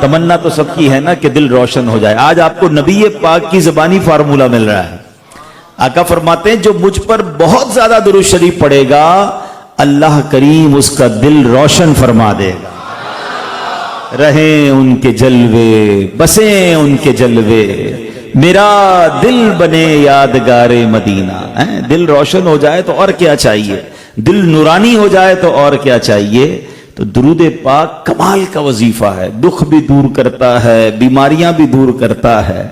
تمنا تو سب کی ہے نا کہ دل روشن ہو جائے. آج آپ کو نبی پاک کی زبانی فارمولہ مل رہا ہے. آقا فرماتے ہیں جو مجھ پر بہت زیادہ درود شریف پڑھے گا اللہ کریم اس کا دل روشن فرما دے گا. رہیں ان کے جلوے بسیں ان کے جلوے میرا دل بنے یادگار مدینہ. دل روشن ہو جائے تو اور کیا چاہیے, دل نورانی ہو جائے تو اور کیا چاہیے. تو درود پاک کمال کا وظیفہ ہے. دکھ بھی دور کرتا ہے, بیماریاں بھی دور کرتا ہے,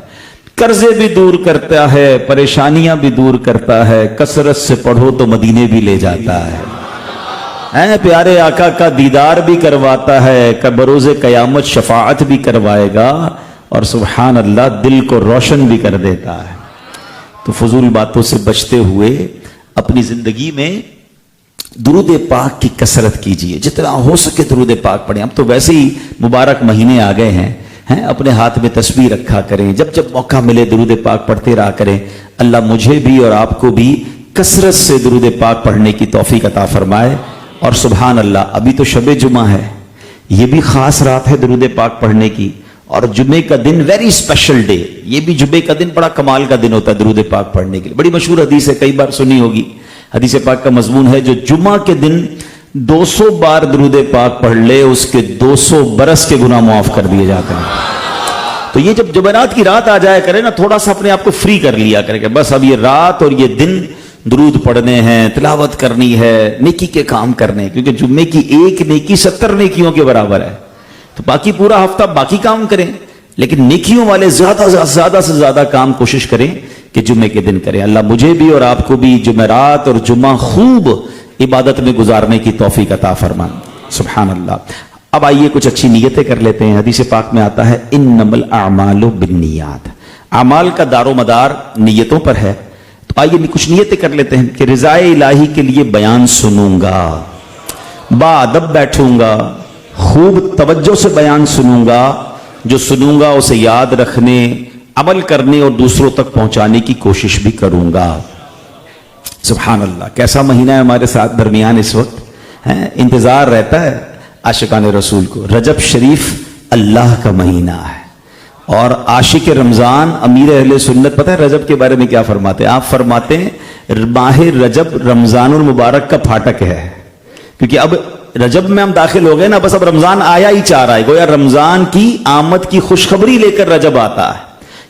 قرضے بھی دور کرتا ہے, پریشانیاں بھی دور کرتا ہے. کثرت سے پڑھو تو مدینے بھی لے جاتا ہے. پیارے آقا کا دیدار بھی کرواتا ہے, بروز قیامت شفاعت بھی کروائے گا, اور سبحان اللہ دل کو روشن بھی کر دیتا ہے. تو فضول باتوں سے بچتے ہوئے اپنی زندگی میں درود پاک کی کثرت کیجئے. جتنا ہو سکے درود پاک پڑھیں. اب تو ویسے ہی مبارک مہینے آ گئے ہیں, اپنے ہاتھ میں تسبیح رکھا کریں, جب جب موقع ملے درود پاک پڑھتے رہا کریں. اللہ مجھے بھی اور آپ کو بھی کثرت سے درود پاک پڑھنے کی توفیق عطا فرمائے. اور سبحان اللہ ابھی تو شب جمعہ ہے, یہ بھی خاص رات ہے درود پاک پڑھنے کی. اور جمعے کا دن ویری اسپیشل ڈے, یہ بھی جمعے کا دن بڑا کمال کا دن ہوتا ہے درود پاک پڑھنے کے لیے. بڑی مشہور حدیث ہے, کئی بار سنی ہوگی. حدیث پاک کا مضمون ہے جو جمعہ کے دن 200 بار درود پاک پڑھ لے اس کے 200 برس کے گناہ معاف کر دیے جاتے ہیں. تو یہ جب جمعرات کی رات آ جایا کرے نا, تھوڑا سا اپنے آپ کو فری کر لیا کرے کہ بس اب یہ رات اور یہ دن درود پڑھنے ہیں, تلاوت کرنی ہے, نیکی کے کام کرنے, کیونکہ جمعے کی ایک نیکی 70 نیکیوں کے برابر ہے. تو باقی پورا ہفتہ باقی کام کریں, لیکن نیکیوں والے زیادہ سے زیادہ کام کوشش کریں کہ جمعے کے دن کریں. اللہ مجھے بھی اور آپ کو بھی جمعرات اور جمعہ خوب عبادت میں گزارنے کی توفیق عطا فرمائے. سبحان اللہ. اب آئیے کچھ اچھی نیتیں کر لیتے ہیں. حدیث پاک میں آتا ہے انما الاعمال بالنیات, اعمال کا دار و مدار نیتوں پر ہے. تو آئیے کچھ نیتیں کر لیتے ہیں کہ رضائے الہی کے لیے بیان سنوں گا, باادب بیٹھوں گا, خوب توجہ سے بیان سنوں گا, جو سنوں گا اسے یاد رکھنے, عمل کرنے اور دوسروں تک پہنچانے کی کوشش بھی کروں گا. سبحان اللہ. کیسا مہینہ ہے ہمارے ساتھ درمیان اس وقت, انتظار رہتا ہے عاشقان رسول کو. رجب شریف اللہ کا مہینہ ہے, اور عاشق رمضان امیر اہل سنت پتہ ہے رجب کے بارے میں کیا فرماتے ہیں؟ آپ فرماتے ہیں ماہ رجب رمضان المبارک کا پھاٹک ہے, کیونکہ اب رجب میں ہم داخل ہو گئے نا, بس اب رمضان آیا ہی چاہ رہا ہے, گویا رمضان کی آمد کی خوشخبری لے کر رجب آتا ہے.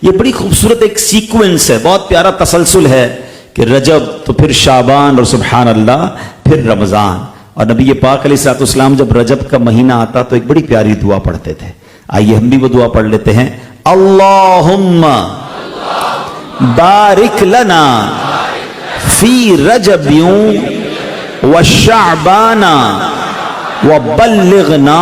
یہ بڑی خوبصورت ایک سیکوینس ہے, بہت پیارا تسلسل ہے کہ رجب تو پھر شعبان اور سبحان اللہ پھر رمضان. اور نبی پاک علیہ الصلوۃ والسلام جب رجب کا مہینہ آتا تو ایک بڑی پیاری دعا پڑھتے تھے. آئیے ہم بھی وہ دعا پڑھ لیتے ہیں. اللہم بارک لنا فی رجب وشعبان وبلغنا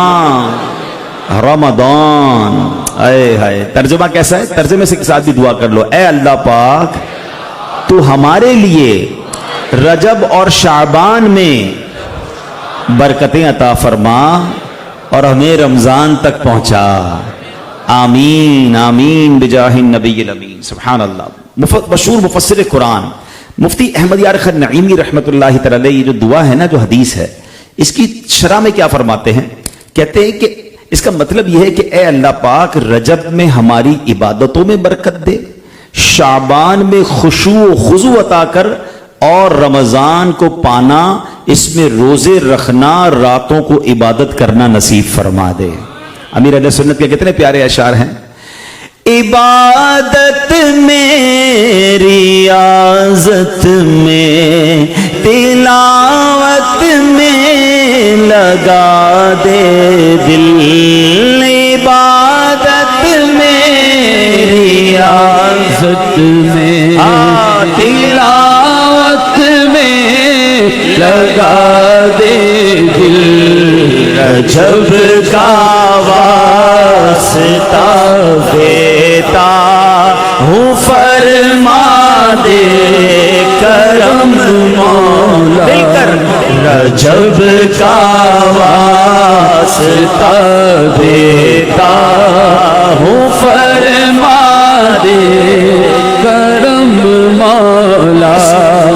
رمضان. اے ہائے, ترجمہ کیسا ہے؟ ترجمے سے ساتھ بھی دعا کر لو. اے اللہ پاک تو ہمارے لیے رجب اور شعبان میں برکتیں عطا فرما اور ہمیں رمضان تک پہنچا. آمین آمین بجاہ النبی الامین. سبحان اللہ. مشہور مفسر قرآن مفتی احمد یار خان نعیمی رحمۃ اللہ تعالی, یہ جو دعا ہے نا, جو حدیث ہے, اس کی شرح میں کیا فرماتے ہیں؟ کہتے ہیں کہ اس کا مطلب یہ ہے کہ اے اللہ پاک رجب میں ہماری عبادتوں میں برکت دے, شعبان میں خشوع و خضوع عطا کر, اور رمضان کو پانا, اس میں روزے رکھنا, راتوں کو عبادت کرنا نصیب فرما دے. امیر اہل سنت کے کتنے پیارے اشعار ہیں. عبادت میں, ریاضت میں, تلاوت میں لگا دے دل. عبادت میں, ریاضت میں, تلاوت میں لگا دے دل. رجب کا واسطہ دیتا ہوں, فرما دے کرم مولا. رجب کا واسطہ دیتا ہوں, فرما دے کرم مولا.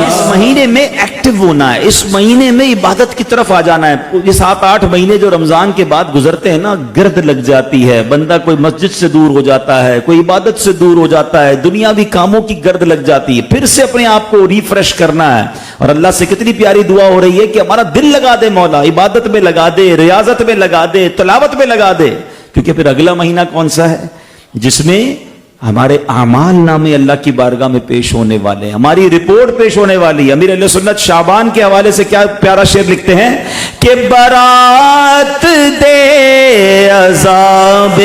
اس مہینے میں ایکٹیو ہونا ہے, اس مہینے میں عبادت کی طرف آ جانا ہے. یہ 7-8 مہینے جو رمضان کے بعد گزرتے ہیں نا, گرد لگ جاتی ہے, بندہ کوئی مسجد سے دور ہو جاتا ہے, کوئی عبادت سے دور ہو جاتا ہے, دنیاوی کاموں کی گرد لگ جاتی ہے. پھر سے اپنے آپ کو ریفریش کرنا ہے. اور اللہ سے کتنی پیاری دعا ہو رہی ہے کہ ہمارا دل لگا دے مولا, عبادت میں لگا دے, ریاضت میں لگا دے, تلاوت میں لگا دے. کیونکہ پھر اگلا مہینہ کون سا ہے جس میں ہمارے اعمال نامے اللہ کی بارگاہ میں پیش ہونے والے ہیں, ہماری رپورٹ پیش ہونے والی ہے. امیر اہل سنت شعبان کے حوالے سے کیا پیارا شعر لکھتے ہیں کہ برات دے عذاب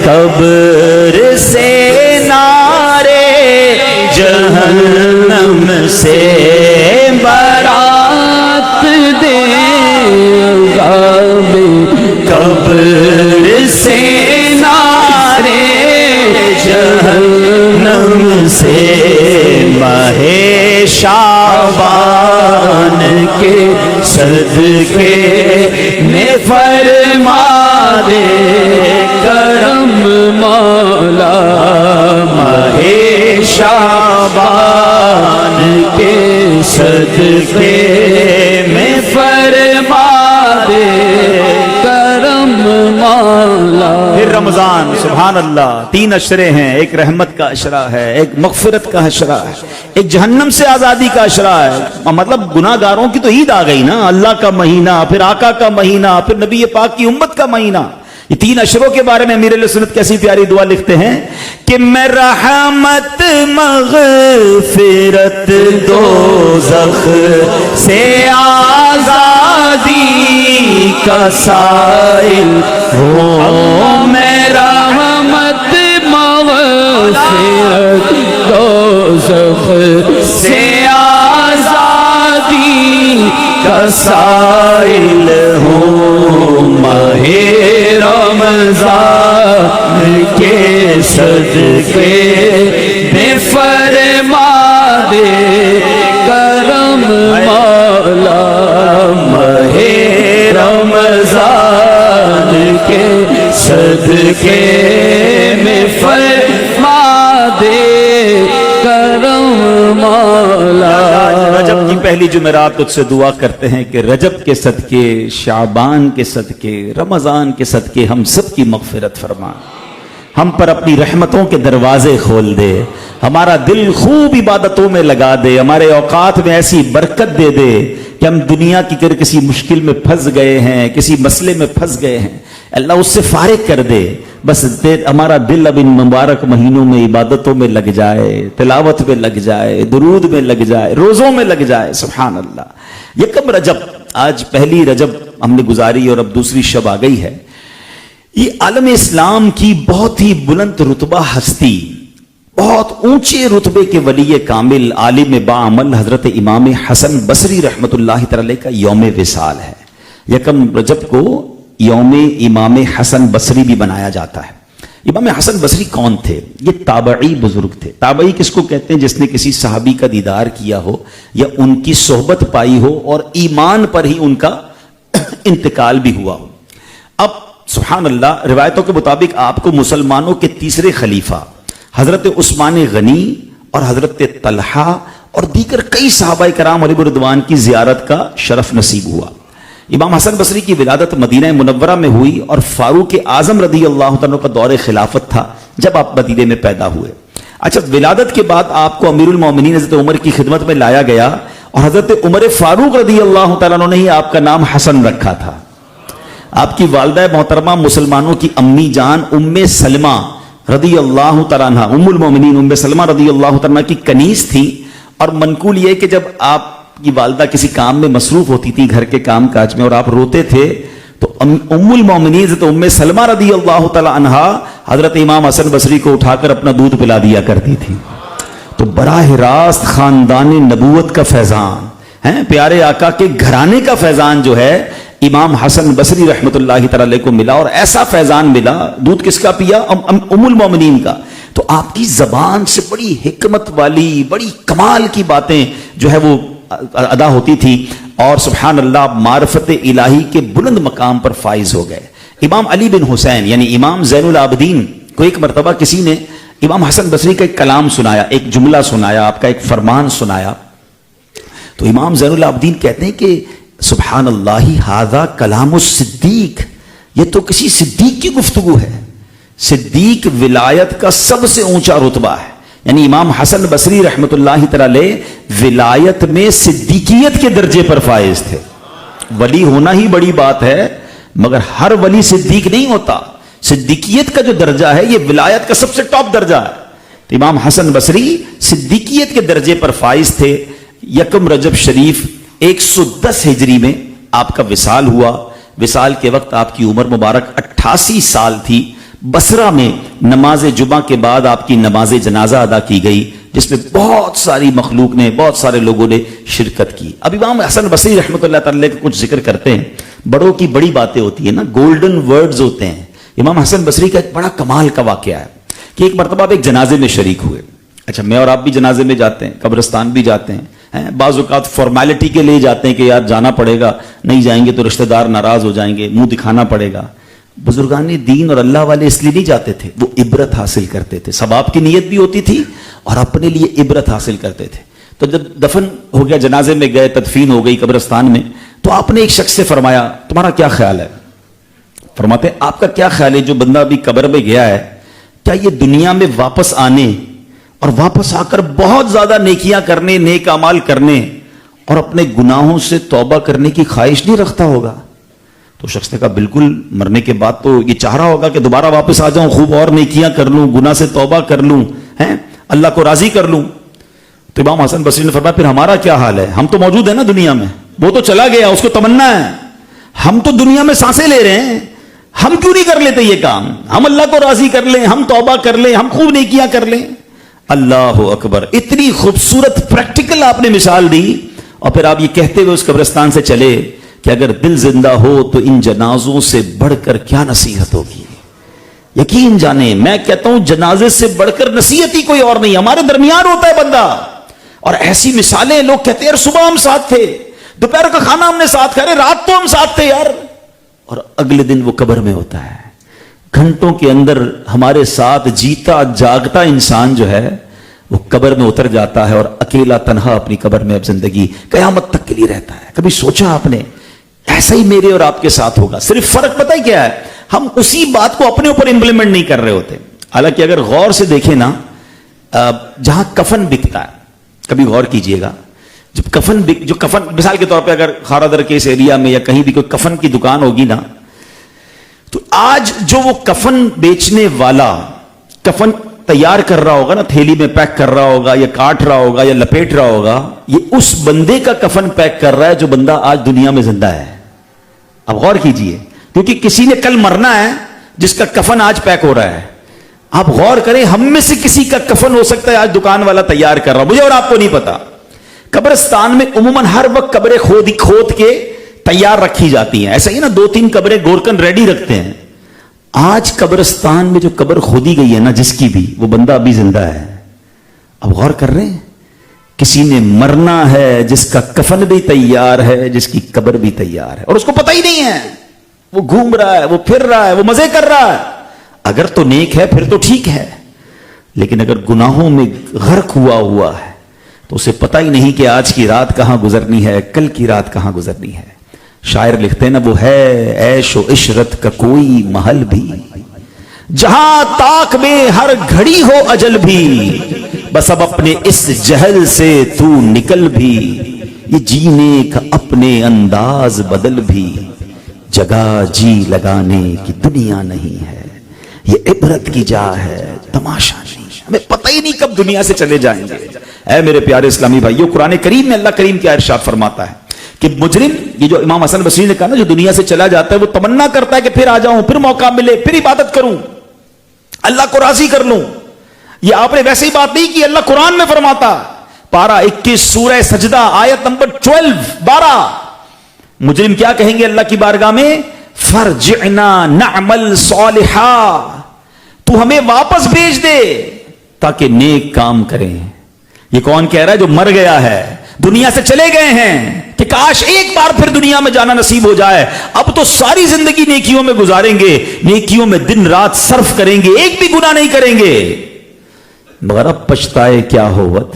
قبر سے, نارے جہنم سے, برات دے عذاب قبر سے, نارے جہنم سے, ماہ شعبان کے صدقے میں فرما دے کرم مولا, ماہ شعبان کے صدقے میں فرما دے کرم مولا. پھر رمضان, سبحان اللہ, 3 اشرے ہیں. ایک رحمت کا اشرا ہے, ایک مغفرت کا اشرا ہے, ایک جہنم سے آزادی کا اشرا ہے. مطلب گناہ گاروں کی تو عید آ گئی نا, اللہ کا مہینہ, پھر آقا کا مہینہ, پھر نبی پاک کی امت کا مہینہ. یہ 3 اشروں کے بارے میں امیر اہل سنت کیسی پیاری دعا لکھتے ہیں کہ میں رحمت مغفرت دوزخ سے آزادی کا سائل ہوں, میں رحمت مغفرت دوزخ سے آزادی کا سائل ہوں, ماہ رمضان کے صدقے میں فرما دے کرم مولا, ماہ رمضان کے صدقے میں فرما دے کرم مولا. رجب کی پہلی جمعرات تجھ سے دعا کرتے ہیں کہ رجب کے صدقے, شعبان کے صدقے, رمضان کے صدقے ہم سب کی مغفرت فرما, ہم پر اپنی رحمتوں کے دروازے کھول دے, ہمارا دل خوب عبادتوں میں لگا دے, ہمارے اوقات میں ایسی برکت دے دے کہ ہم دنیا کی کسی مشکل میں پھنس گئے ہیں, کسی مسئلے میں پھنس گئے ہیں, اللہ اس سے فارغ کر دے. بس ہمارا دل اب ان مبارک مہینوں میں عبادتوں میں لگ جائے, تلاوت میں لگ جائے, درود میں لگ جائے, روزوں میں لگ جائے. سبحان اللہ. یکم رجب, آج پہلی رجب ہم نے گزاری اور اب دوسری شب آ گئی ہے. یہ عالم اسلام کی بہت ہی بلند رتبہ ہستی, بہت اونچے رتبے کے ولی کامل, عالم باعمل حضرت امام حسن بصری رحمت اللہ تعالی کا یوم وصال ہے. یکم رجب کو یوم امام حسن بصری بھی بنایا جاتا ہے. امام حسن بصری کون تھے؟ یہ تابعی بزرگ تھے. تابعی کس کو کہتے ہیں؟ جس نے کسی صحابی کا دیدار کیا ہو یا ان کی صحبت پائی ہو اور ایمان پر ہی ان کا انتقال بھی ہوا ہو. اب سبحان اللہ, روایتوں کے مطابق آپ کو مسلمانوں کے تیسرے خلیفہ حضرت عثمان غنی اور حضرت طلحہ اور دیگر کئی صحابہ کرام علیہ رضوان کی زیارت کا شرف نصیب ہوا. امام حسن بصری کی ولادت مدینہ منورہ میں ہوئی اور فاروق اعظم رضی اللہ تعالیٰ کا دور خلافت تھا جب آپ مدینہ میں پیدا ہوئے. اچھا, ولادت کے بعد آپ کو امیر المومنین حضرت عمر کی خدمت میں لایا گیا اور حضرت عمر فاروق رضی اللہ تعالیٰ نے ہی آپ کا نام حسن رکھا تھا. آپ کی والدہ محترمہ مسلمانوں کی امی جان ام سلمہ رضی اللہ تعالیٰ عنہ, ام المومنین ام سلمہ رضی اللہ تعالیٰ کی کنیز تھی. اور منقول یہ کہ جب آپ کی والدہ کسی کام میں مصروف ہوتی تھی, گھر کے کام کاج میں, اور آپ روتے تھے تو ام المومنین حضرت ام سلمہ رضی اللہ تعالی عنہا حضرت امام حسن بصری کو اٹھا کر اپنا دودھ پلا دیا کرتی تھی. تو براہ راست خاندان نبوت کا فیضان ہے, پیارے آقا کے گھرانے کا فیضان جو ہے امام حسن بصری رحمت اللہ تعالی کو ملا. اور ایسا فیضان ملا, دودھ کس کا پیا؟ ام المومنین کا. تو آپ کی زبان سے بڑی حکمت والی, بڑی کمال کی باتیں جو ہے وہ ادا ہوتی تھی اور سبحان اللہ معرفت الہی کے بلند مقام پر فائز ہو گئے. امام علی بن حسین یعنی امام زین العابدین کو ایک مرتبہ کسی نے امام حسن بصری کا ایک کلام سنایا, ایک جملہ سنایا, آپ کا ایک فرمان سنایا. تو امام زین العابدین کہتے ہیں کہ سبحان اللہ ھذا کلام الصدیق، یہ تو کسی صدیق کی گفتگو ہے. صدیق ولایت کا سب سے اونچا رتبہ ہے. یعنی امام حسن بصری رحمت اللہ تعالی علیہ ولایت میں صدیقیت کے درجے پر فائز تھے. ولی ہونا ہی بڑی بات ہے، مگر ہر ولی صدیق نہیں ہوتا. صدیقیت کا جو درجہ ہے یہ ولایت کا سب سے ٹاپ درجہ ہے. تو امام حسن بصری صدیقیت کے درجے پر فائز تھے. یکم رجب شریف 110 ہجری میں آپ کا وصال ہوا. وصال کے وقت آپ کی عمر مبارک 88 سال تھی. بصرہ میں نماز جمعہ کے بعد آپ کی نماز جنازہ ادا کی گئی، جس میں بہت ساری مخلوق نے، بہت سارے لوگوں نے شرکت کی. اب امام حسن بصری رحمۃ اللہ تعالی کا کچھ ذکر کرتے ہیں. بڑوں کی بڑی باتیں ہوتی ہیں نا، گولڈن ورڈز ہوتے ہیں. امام حسن بصری کا ایک بڑا کمال کا واقعہ ہے کہ ایک مرتبہ آپ ایک جنازے میں شریک ہوئے. اچھا، میں اور آپ بھی جنازے میں جاتے ہیں، قبرستان بھی جاتے ہیں، بعض اوقات فارمیلٹی کے لیے جاتے ہیں کہ یار جانا پڑے گا، نہیں جائیں گے تو رشتہ دار ناراض ہو جائیں گے، منہ دکھانا پڑے گا. بزرگان دین اور اللہ والے اس لیے نہیں جاتے تھے، وہ عبرت حاصل کرتے تھے. ثواب کی نیت بھی ہوتی تھی اور اپنے لیے عبرت حاصل کرتے تھے. تو جب دفن ہو گیا، جنازے میں گئے، تدفین ہو گئی قبرستان میں، تو آپ نے ایک شخص سے فرمایا تمہارا کیا خیال ہے؟ فرماتے ہیں آپ کا کیا خیال ہے جو بندہ ابھی قبر میں گیا ہے، کیا یہ دنیا میں واپس آنے اور واپس آ کر بہت زیادہ نیکیاں کرنے، نیک اعمال کرنے اور اپنے گناہوں سے توبہ کرنے کی خواہش نہیں رکھتا ہوگا؟ تو شخص نے کہا بالکل، مرنے کے بعد تو یہ چاہ رہا ہوگا کہ دوبارہ واپس آ جاؤں، خوب اور نیکیاں کر لوں، گناہ سے توبہ کر لوں، اللہ کو راضی کر لوں. تو امام حسن بصری نے فرمایا پھر ہمارا کیا حال ہے؟ ہم تو موجود ہیں نا دنیا میں، وہ تو چلا گیا، اس کو تمنا ہے. ہم تو دنیا میں سانسیں لے رہے ہیں، ہم کیوں نہیں کر لیتے یہ کام؟ ہم اللہ کو راضی کر لیں، ہم توبہ کر لیں، ہم خوب نیکیاں کر لیں. اللہ اکبر، اتنی خوبصورت پریکٹیکل آپ نے مثال دی. اور پھر آپ یہ کہتے ہوئے اس قبرستان سے چلے کہ اگر دل زندہ ہو تو ان جنازوں سے بڑھ کر کیا نصیحت ہوگی. یقین جانیں، میں کہتا ہوں جنازے سے بڑھ کر نصیحت ہی کوئی اور نہیں. ہمارے درمیان ہوتا ہے بندہ، اور ایسی مثالیں لوگ کہتے ہیں یار صبح ہم ساتھ تھے، دوپہر کا کھانا ہم نے ساتھ کھایا، رات تو ہم ساتھ تھے یار، اور اگلے دن وہ قبر میں ہوتا ہے. گھنٹوں کے اندر ہمارے ساتھ جیتا جاگتا انسان جو ہے وہ قبر میں اتر جاتا ہے، اور اکیلا تنہا اپنی قبر میں اب زندگی قیامت تک کے لیے رہتا ہے. کبھی سوچا آپ نے ایسا ہی میرے اور آپ کے ساتھ ہوگا؟ صرف فرق پتہ ہی کیا ہے؟ ہم اسی بات کو اپنے اوپر امپلیمنٹ نہیں کر رہے ہوتے. حالانکہ اگر غور سے دیکھیں نا، جہاں کفن بکتا ہے، کبھی غور کیجئے گا، جب کفن جو کفن مثال کے طور پہ اگر خارا در کے اس ایریا میں یا کہیں بھی کوئی کفن کی دکان ہوگی نا، تو آج جو وہ کفن بیچنے والا کفن تیار کر رہا ہوگا نا، تھیلی میں پیک کر رہا ہوگا یا کاٹ رہا ہوگا یا لپیٹ رہا ہوگا، یہ اس بندے کا کفن پیک کر رہا ہے جو بندہ آج دنیا میں زندہ ہے. اب غور کیجئے، کیونکہ کسی نے کل مرنا ہے جس کا کفن آج پیک ہو رہا ہے. آپ غور کریں، ہم میں سے کسی کا کفن ہو سکتا ہے آج دکان والا تیار کر رہا، مجھے اور آپ کو نہیں پتا. قبرستان میں عموماً ہر وقت قبریں کھود کے تیار رکھی جاتی ہیں. ایسا ہی نا 2-3 قبریں گورکن ریڈی رکھتے ہیں. آج قبرستان میں جو قبر کھودی گئی ہے نا، جس کی بھی، وہ بندہ ابھی زندہ ہے. اب غور کر رہے ہیں، کسی نے مرنا ہے جس کا کفن بھی تیار ہے، جس کی قبر بھی تیار ہے، اور اس کو پتہ ہی نہیں ہے. وہ گھوم رہا ہے، وہ پھر رہا ہے، وہ مزے کر رہا ہے. اگر تو نیک ہے پھر تو ٹھیک ہے، لیکن اگر گناہوں میں غرق ہوا ہے تو اسے پتہ ہی نہیں کہ آج کی رات کہاں گزرنی ہے، کل کی رات کہاں گزرنی ہے. شاعر لکھتے ہیں نا، وہ ہے عیش و عشرت کا کوئی محل بھی، جہاں طاق میں ہر گھڑی ہو اجل بھی، بس اب اپنے اس جہل سے تو نکل بھی، یہ جینے کا اپنے انداز بدل بھی، جگہ جی لگانے کی دنیا نہیں ہے، یہ عبرت کی جا ہے تماشا نہیں. ہمیں پتہ ہی نہیں کب دنیا سے چلے جائیں گے. اے میرے پیارے اسلامی بھائیو، قرآن کریم میں اللہ کریم کیا ارشاد فرماتا ہے کہ مجرم، یہ جو امام حسن بصری نے کہا نا، جو دنیا سے چلا جاتا ہے وہ تمنا کرتا ہے کہ پھر آ جاؤں، پھر موقع ملے، پھر عبادت کروں، اللہ کو راضی کر لوں. یہ آپ نے ویسے ہی بات نہیں کی، اللہ قرآن میں فرماتا، پارہ 21 سورہ سجدہ آیت نمبر 12 مجرم کیا کہیں گے اللہ کی بارگاہ میں؟ فرجعنا نعمل صالحا، تو ہمیں واپس بھیج دے تاکہ نیک کام کریں. یہ کون کہہ رہا ہے؟ جو مر گیا ہے، دنیا سے چلے گئے ہیں، کہ کاش ایک بار پھر دنیا میں جانا نصیب ہو جائے. اب تو ساری زندگی نیکیوں میں گزاریں گے، نیکیوں میں دن رات صرف کریں گے، ایک بھی گناہ نہیں کریں گے، مگر اب پچھتائے کیا ہوت،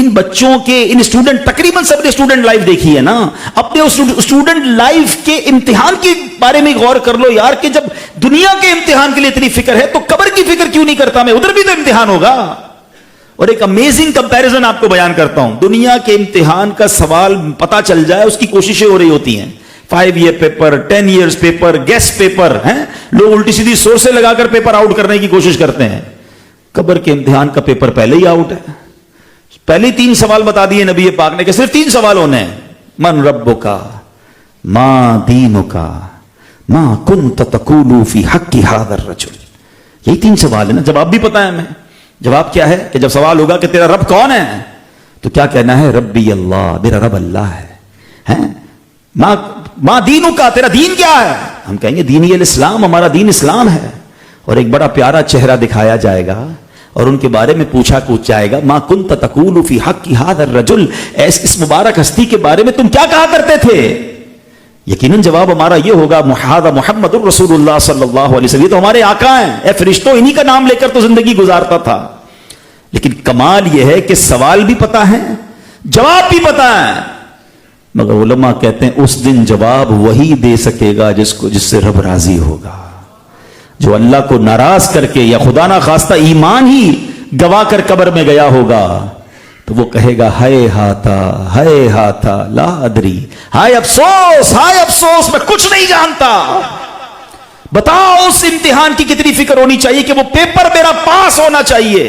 ان بچوں کے ان اسٹوڈنٹ تقریباً سب نے اسٹوڈنٹ لائف دیکھی ہے نا, اپنے اس اسٹوڈنٹ لائف کے امتحان کے بارے میں غور کر لو یار کہ جب دنیا کے امتحان کے لیے اتنی فکر ہے تو قبر کی فکر کیوں نہیں کرتا میں, ادھر بھی تو امتحان ہوگا. اور ایک امیزنگ کمپیریزن آپ کو بیان کرتا ہوں, دنیا کے امتحان کا سوال پتا چل جائے اس کی کوششیں ہو رہی ہوتی ہیں, 5 year paper, 10 years paper, guess paper ہیں, لوگ الٹی سیدھی سورسیں لگا کر پیپر آؤٹ کرنے کی کوشش کرتے ہیں. قبر کے امتحان کا پیپر پہلے ہی آؤٹ ہے. پہلے 3 سوال بتا دیے نبی پاک نے کہ صرف 3 سوال ہونے ہیں, من ربک, ما دینک, ما کنت تقول فی حق ھذا الرجل. یہی 3 سوال ہے نا, جواب بھی پتا ہے ہمیں. جواب کیا ہے کہ جب سوال ہوگا کہ تیرا رب کون ہے تو کیا کہنا ہے, ربی اللہ, میرا رب اللہ ہے. ما دینک, تیرا دین کیا ہے, ہم کہیں گے دین الاسلام, ہمارا دین اسلام ہے. اور ایک بڑا پیارا چہرہ دکھایا جائے گا اور ان کے بارے میں پوچھا جائے گا, ما کنت تقول فی حق ھذا الرجل, اس مبارک ہستی کے بارے میں تم کیا کہا کرتے تھے. یقیناً جواب ہمارا یہ ہوگا, محمد الرسول اللہ صلی اللہ علیہ وسلم, یہ تو ہمارے آقا ہیں, اے فرشتوں انہی کا نام لے کر تو زندگی گزارتا تھا. لیکن کمال یہ ہے کہ سوال بھی پتا ہے, جواب بھی پتا ہے, مگر علماء کہتے ہیں اس دن جواب وہی دے سکے گا جس سے رب راضی ہوگا. جو اللہ کو ناراض کر کے یا خدا نہ خواستہ ایمان ہی گوا کر قبر میں گیا ہوگا تو وہ کہے گا ہائے ہاتھا لا ادری, ہائے افسوس, میں کچھ نہیں جانتا. بتاؤ اس امتحان کی کتنی فکر ہونی چاہیے کہ وہ پیپر میرا پاس ہونا چاہیے.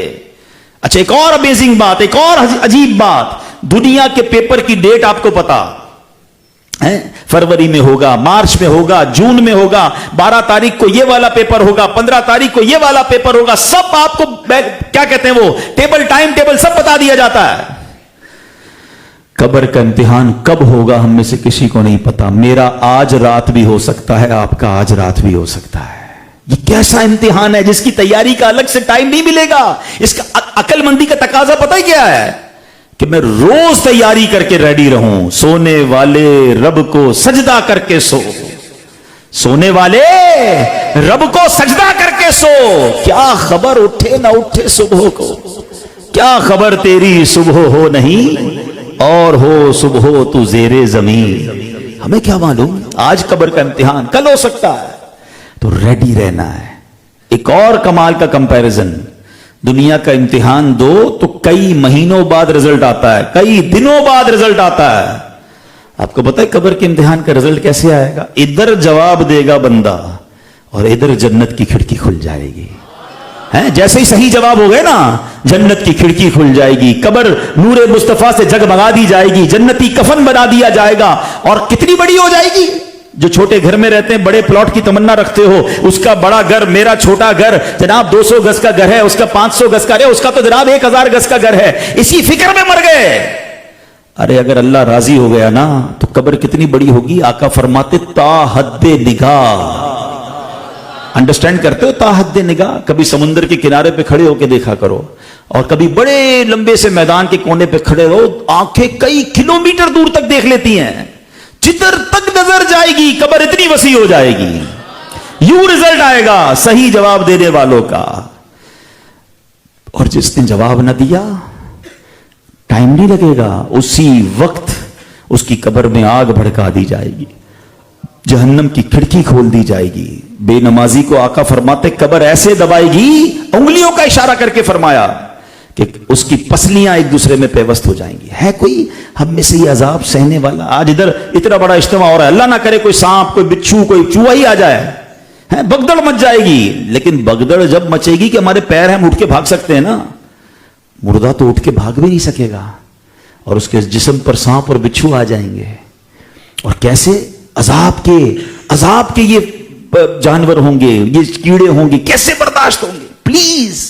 اچھا ایک اور امیزنگ بات, ایک اور عجیب بات, دنیا کے پیپر کی ڈیٹ آپ کو پتا ہے, فروری میں ہوگا, مارچ میں ہوگا, جون میں ہوگا, 12 تاریخ کو یہ والا پیپر ہوگا, 15 تاریخ کو یہ والا پیپر ہوگا, سب آپ کو کیا کہتے ہیں وہ ٹیبل, ٹائم ٹیبل سب بتا دیا جاتا ہے. قبر کا امتحان کب ہوگا ہم میں سے کسی کو نہیں پتا. میرا آج رات بھی ہو سکتا ہے, آپ کا آج رات بھی ہو سکتا ہے. یہ کیسا امتحان ہے جس کی تیاری کا الگ سے ٹائم نہیں ملے گا. اس کا عقل مندی کا تقاضا پتہ ہی کیا ہے کہ میں روز تیاری کر کے ریڈی رہوں. سونے والے رب کو سجدہ کر کے سو, سونے والے رب کو سجدہ کر کے سو. کیا خبر اٹھے نہ اٹھے صبح کو, کیا خبر تیری صبح ہو نہیں اور ہو صبح تو زیر زمین. ہمیں کیا معلوم آج قبر کا امتحان کل ہو سکتا ہے, تو ریڈی رہنا ہے. ایک اور کمال کا کمپیریزن, دنیا کا امتحان دو تو کئی مہینوں بعد رزلٹ آتا ہے, کئی دنوں بعد رزلٹ آتا ہے. آپ کو پتا ہے قبر کے امتحان کا رزلٹ کیسے آئے گا؟ ادھر جواب دے گا بندہ اور ادھر جنت کی کھڑکی کھل جائے گی. جیسے ہی صحیح جواب ہو گئے نا, جنت کی کھڑکی کھل جائے گی, قبر نور مصطفیٰ سے جگمگا دی جائے گی, جنتی کفن بنا دیا جائے گا. اور کتنی بڑی ہو جائے گی. جو چھوٹے گھر میں رہتے ہیں, بڑے پلاٹ کی تمنا رکھتے ہو, اس کا بڑا گھر, میرا چھوٹا گھر جناب 200 گز کا گھر ہے, اس کا 500 گز کا ہے, اس کا تو جناب 1000 گز کا گھر ہے, اسی فکر میں مر گئے. ارے اگر اللہ راضی ہو گیا نا تو قبر کتنی بڑی ہوگی. آقا فرماتے تا حد نگاہ. انڈرسٹینڈ کرتے ہو تا حد نگاہ؟ کبھی سمندر کے کنارے پہ کھڑے ہو کے دیکھا کرو, اور کبھی بڑے لمبے سے میدان کے کونے پہ کھڑے رہو, آنکھیں کئی کلومیٹر دور تک دیکھ لیتی ہیں. جدھر تک نظر جائے گی قبر اتنی وسیع ہو جائے گی. یوں رزلٹ آئے گا صحیح جواب دینے والوں کا. اور جس نے جواب نہ دیا ٹائم نہیں لگے گا, اسی وقت اس کی قبر میں آگ بھڑکا دی جائے گی, جہنم کی کھڑکی کھول دی جائے گی. بے نمازی کو آقا فرماتے قبر ایسے دبائے گی, انگلیوں کا اشارہ کر کے فرمایا کہ اس کی پسلیاں ایک دوسرے میں پیوست ہو جائیں گی. ہے کوئی ہم میں سے یہ عذاب سہنے والا؟ آج ادھر اتنا بڑا اجتماع ہو رہا ہے, اللہ نہ کرے کوئی سانپ, کوئی بچھو, کوئی چوہا ہی آ جائے, بگدڑ مچ جائے گی. لیکن بگدڑ جب مچے گی کہ ہمارے پیر ہیں, ہم اٹھ کے بھاگ سکتے ہیں نا, مردہ تو اٹھ کے بھاگ بھی نہیں سکے گا. اور اس کے جسم پر سانپ اور بچھو آ جائیں گے. اور کیسے عذاب کے یہ جانور ہوں گے, یہ کیڑے ہوں گے, کیسے برداشت ہوں گے. پلیز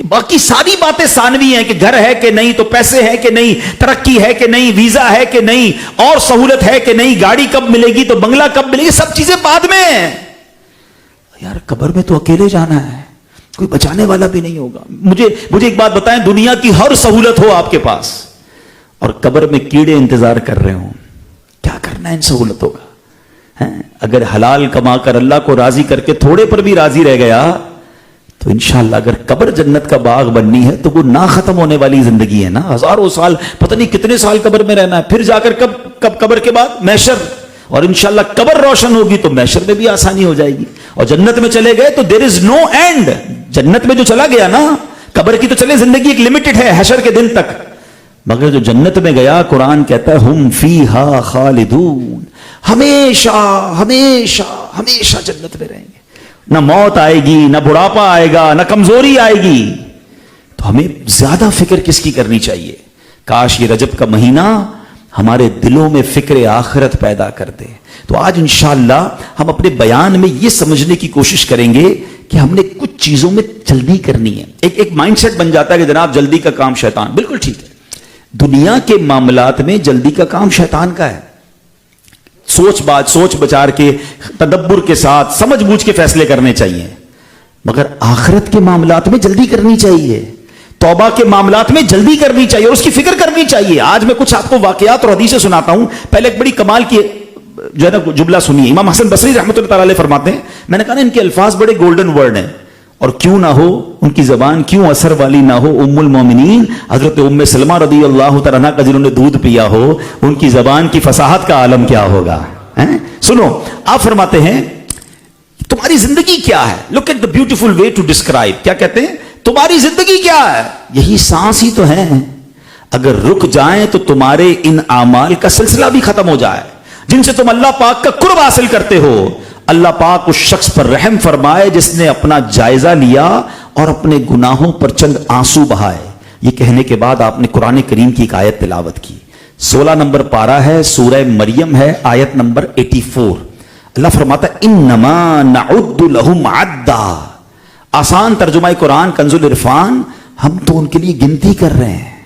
باقی ساری باتیں ثانوی ہیں کہ گھر ہے کہ نہیں, تو پیسے ہے کہ نہیں, ترقی ہے کہ نہیں, ویزا ہے کہ نہیں, اور سہولت ہے کہ نہیں, گاڑی کب ملے گی, تو بنگلہ کب ملے گی, سب چیزیں بعد میں. یار قبر میں تو اکیلے جانا ہے, کوئی بچانے والا بھی نہیں ہوگا. مجھے ایک بات بتائیں, دنیا کی ہر سہولت ہو آپ کے پاس اور قبر میں کیڑے انتظار کر رہے ہوں, کیا کرنا ہے ان سہولتوں کا؟ اگر حلال کما کر اللہ کو راضی کر کے تھوڑے پر بھی راضی رہ گیا تو تو انشاءاللہ اگر قبر جنت کا باغ بننی ہے تو وہ نہ ختم ہونے والی زندگی ہے نا, ہزاروں سال, پتہ نہیں کتنے سال قبر میں رہنا ہے, پھر جا کر کب قبر کے بعد محشر, اور انشاءاللہ قبر روشن ہوگی تو محشر میں بھی آسانی ہو جائے گی, اور جنت میں چلے گئے تو دیر از نو اینڈ. جنت میں جو چلا گیا نا, قبر کی تو چلے زندگی ایک لمیٹڈ ہے حشر کے دن تک, مگر جو جنت میں گیا قرآن کہتا ہے ہم فیہا خالدون, ہمیشہ ہمیشہ ہمیشہ جنت میں رہیں گے, نہ موت آئے گی, نہ بڑھاپا آئے گا, نہ کمزوری آئے گی. تو ہمیں زیادہ فکر کس کی کرنی چاہیے؟ کاش یہ رجب کا مہینہ ہمارے دلوں میں فکر آخرت پیدا کر دے. تو آج انشاءاللہ ہم اپنے بیان میں یہ سمجھنے کی کوشش کریں گے کہ ہم نے کچھ چیزوں میں جلدی کرنی ہے. ایک مائنڈ سیٹ بن جاتا ہے کہ جناب جلدی کا کام شیطان, بالکل ٹھیک ہے, دنیا کے معاملات میں جلدی کا کام شیطان کا ہے. سوچ بچار کے, تدبر کے ساتھ, سمجھ بوجھ کے فیصلے کرنے چاہیے, مگر آخرت کے معاملات میں جلدی کرنی چاہیے, توبہ کے معاملات میں جلدی کرنی چاہیے اور اس کی فکر کرنی چاہیے. آج میں کچھ آپ کو واقعات اور حدیثیں سناتا ہوں. پہلے ایک بڑی کمال کی جو ہے نا جملہ سنیے. امام حسن بصری رحمۃ اللہ تعالی علیہ فرماتے ہیں, میں نے کہا نا ان کے الفاظ بڑے گولڈن ورڈ ہیں, اور کیوں نہ ہو ان کی زبان کیوں اثر والی نہ ہو. ام المومنین حضرت ام سلمہ رضی اللہ تعالیٰ عنہا کا جنہوں نے دودھ پیا ہو, ان کی زبان کی فصاحت کا عالم کیا ہوگا. سنو, آپ فرماتے ہیں تمہاری زندگی کیا ہے, look at the beautiful way to describe. کیا کہتے ہیں, تمہاری زندگی کیا ہے, یہی سانس ہی تو ہے, اگر رک جائیں تو تمہارے ان اعمال کا سلسلہ بھی ختم ہو جائے جن سے تم اللہ پاک کا قرب حاصل کرتے ہو. اللہ پاک اس شخص پر رحم فرمائے جس نے اپنا جائزہ لیا اور اپنے گناہوں پر چند آنسو بہائے. یہ کہنے کے بعد آپ نے قرآن کریم کی ایک آیت تلاوت کی. 16 نمبر پارہ ہے, سورہ مریم ہے, آیت نمبر 84. اللہ فرماتا ہے انما نعد لهم عدا. آسان ترجمہ قرآن کنز العرفان, ہم تو ان کے لیے گنتی کر رہے ہیں.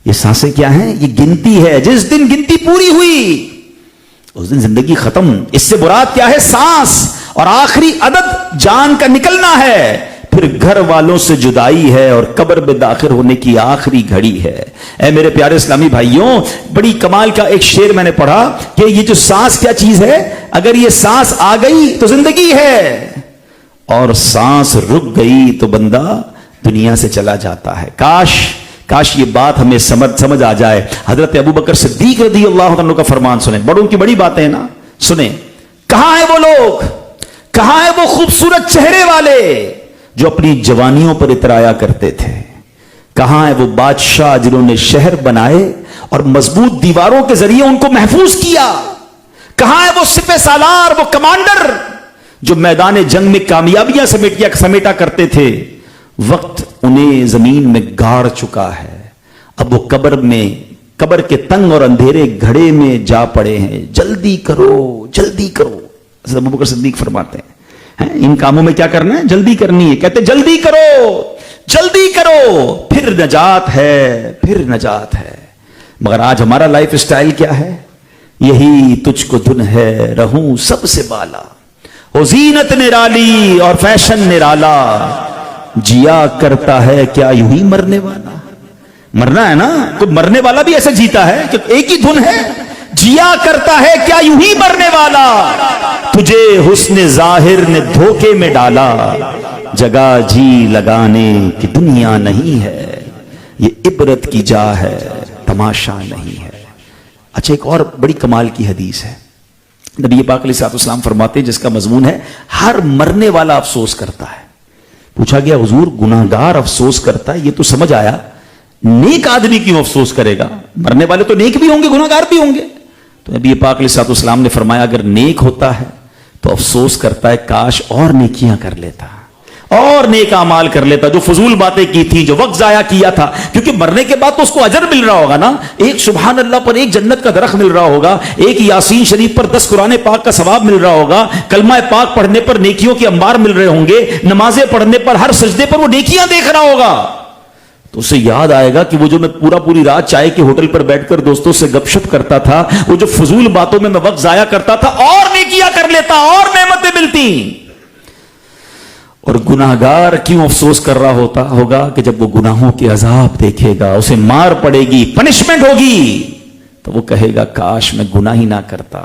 یہ سانسیں کیا ہیں, یہ گنتی ہے. جس دن گنتی پوری ہوئی اس دن زندگی ختم. اس سے مراد کیا ہے, سانس, اور آخری عدد جان کا نکلنا ہے, پھر گھر والوں سے جدائی ہے اور قبر میں داخل ہونے کی آخری گھڑی ہے. اے میرے پیارے اسلامی بھائیوں, بڑی کمال کا ایک شعر میں نے پڑھا کہ یہ جو سانس کیا چیز ہے, اگر یہ سانس آ گئی تو زندگی ہے, اور سانس رک گئی تو بندہ دنیا سے چلا جاتا ہے. کاش یہ بات ہمیں سمجھ آ جائے. حضرت ابوبکر صدیق رضی اللہ عنہ کا فرمان سنیں, بڑوں کی بڑی باتیں ہیں نا, سنیں. کہاں ہیں وہ لوگ, کہاں ہیں وہ خوبصورت چہرے والے جو اپنی جوانیوں پر اترایا کرتے تھے, کہاں ہیں وہ بادشاہ جنہوں نے شہر بنائے اور مضبوط دیواروں کے ذریعے ان کو محفوظ کیا, کہاں ہیں وہ سپہ سالار, وہ کمانڈر جو میدان جنگ میں کامیابیاں سمیٹا کرتے تھے. وقت انہیں زمین میں گاڑ چکا ہے, اب وہ قبر کے تنگ اور اندھیرے گھڑے میں جا پڑے ہیں. جلدی کرو جلدی کرو. حضرت ابوبکر صدیق فرماتے ہیں ان کاموں میں کیا کرنا ہے, جلدی کرنی ہے. کہتے جلدی کرو پھر نجات ہے, پھر نجات ہے. مگر آج ہمارا لائف اسٹائل کیا ہے, یہی تجھ کو دھن ہے رہوں سب سے بالا, وہ زینت نرالی اور فیشن نرالا, جیا کرتا ہے کیا یوں ہی مرنے والا. مرنا ہے نا, تو مرنے والا بھی ایسے جیتا ہے کہ ایک ہی دھن ہے, جیا کرتا ہے کیا یوں ہی مرنے والا, تجھے حسن ظاہر نے دھوکے میں ڈالا, جگہ جی لگانے کی دنیا نہیں ہے, یہ عبرت کی جا ہے تماشا نہیں ہے. اچھا, ایک اور بڑی کمال کی حدیث ہے, نبی پاک علیہ الصلوۃ والسلام فرماتے ہیں, جس کا مضمون ہے ہر مرنے والا افسوس کرتا ہے. پوچھا گیا حضور گناہگار افسوس کرتا ہے, یہ تو سمجھ آیا, نیک آدمی کیوں افسوس کرے گا؟ مرنے والے تو نیک بھی ہوں گے, گناہگار بھی ہوں گے. تو نبی پاک علیہ الصلوۃ والسلام نے فرمایا اگر نیک ہوتا ہے تو افسوس کرتا ہے کاش اور نیکیاں کر لیتا, اور نیک اعمال کر لیتا, جو فضول باتیں کی تھی, جو وقت ضائع کیا تھا. کیونکہ مرنے کے بعد تو اس کو اجر مل رہا ہوگا نا, ایک سبحان اللہ پر ایک جنت کا درخت مل رہا ہوگا, ایک یاسین شریف پر 10 قرآن پاک کا ثواب مل رہا ہوگا, کلمہ پاک پڑھنے پر نیکیوں کے انبار مل رہے ہوں گے, نمازیں پڑھنے پر ہر سجدے پر وہ نیکیاں دیکھ رہا ہوگا. تو اسے یاد آئے گا کہ وہ جو میں پوری رات چائے کے ہوٹل پر بیٹھ کر دوستوں سے گپ شپ کرتا تھا, وہ جو فضول باتوں میں وقت ضائع کرتا تھا, اور نیکیاں کر لیتا, اور نعمتیں ملتی. اور گناہگار کیوں افسوس کر رہا ہوگا کہ جب وہ گناہوں کے عذاب دیکھے گا, اسے مار پڑے گی, پنشمنٹ ہوگی, تو وہ کہے گا کاش میں گناہ ہی نہ کرتا,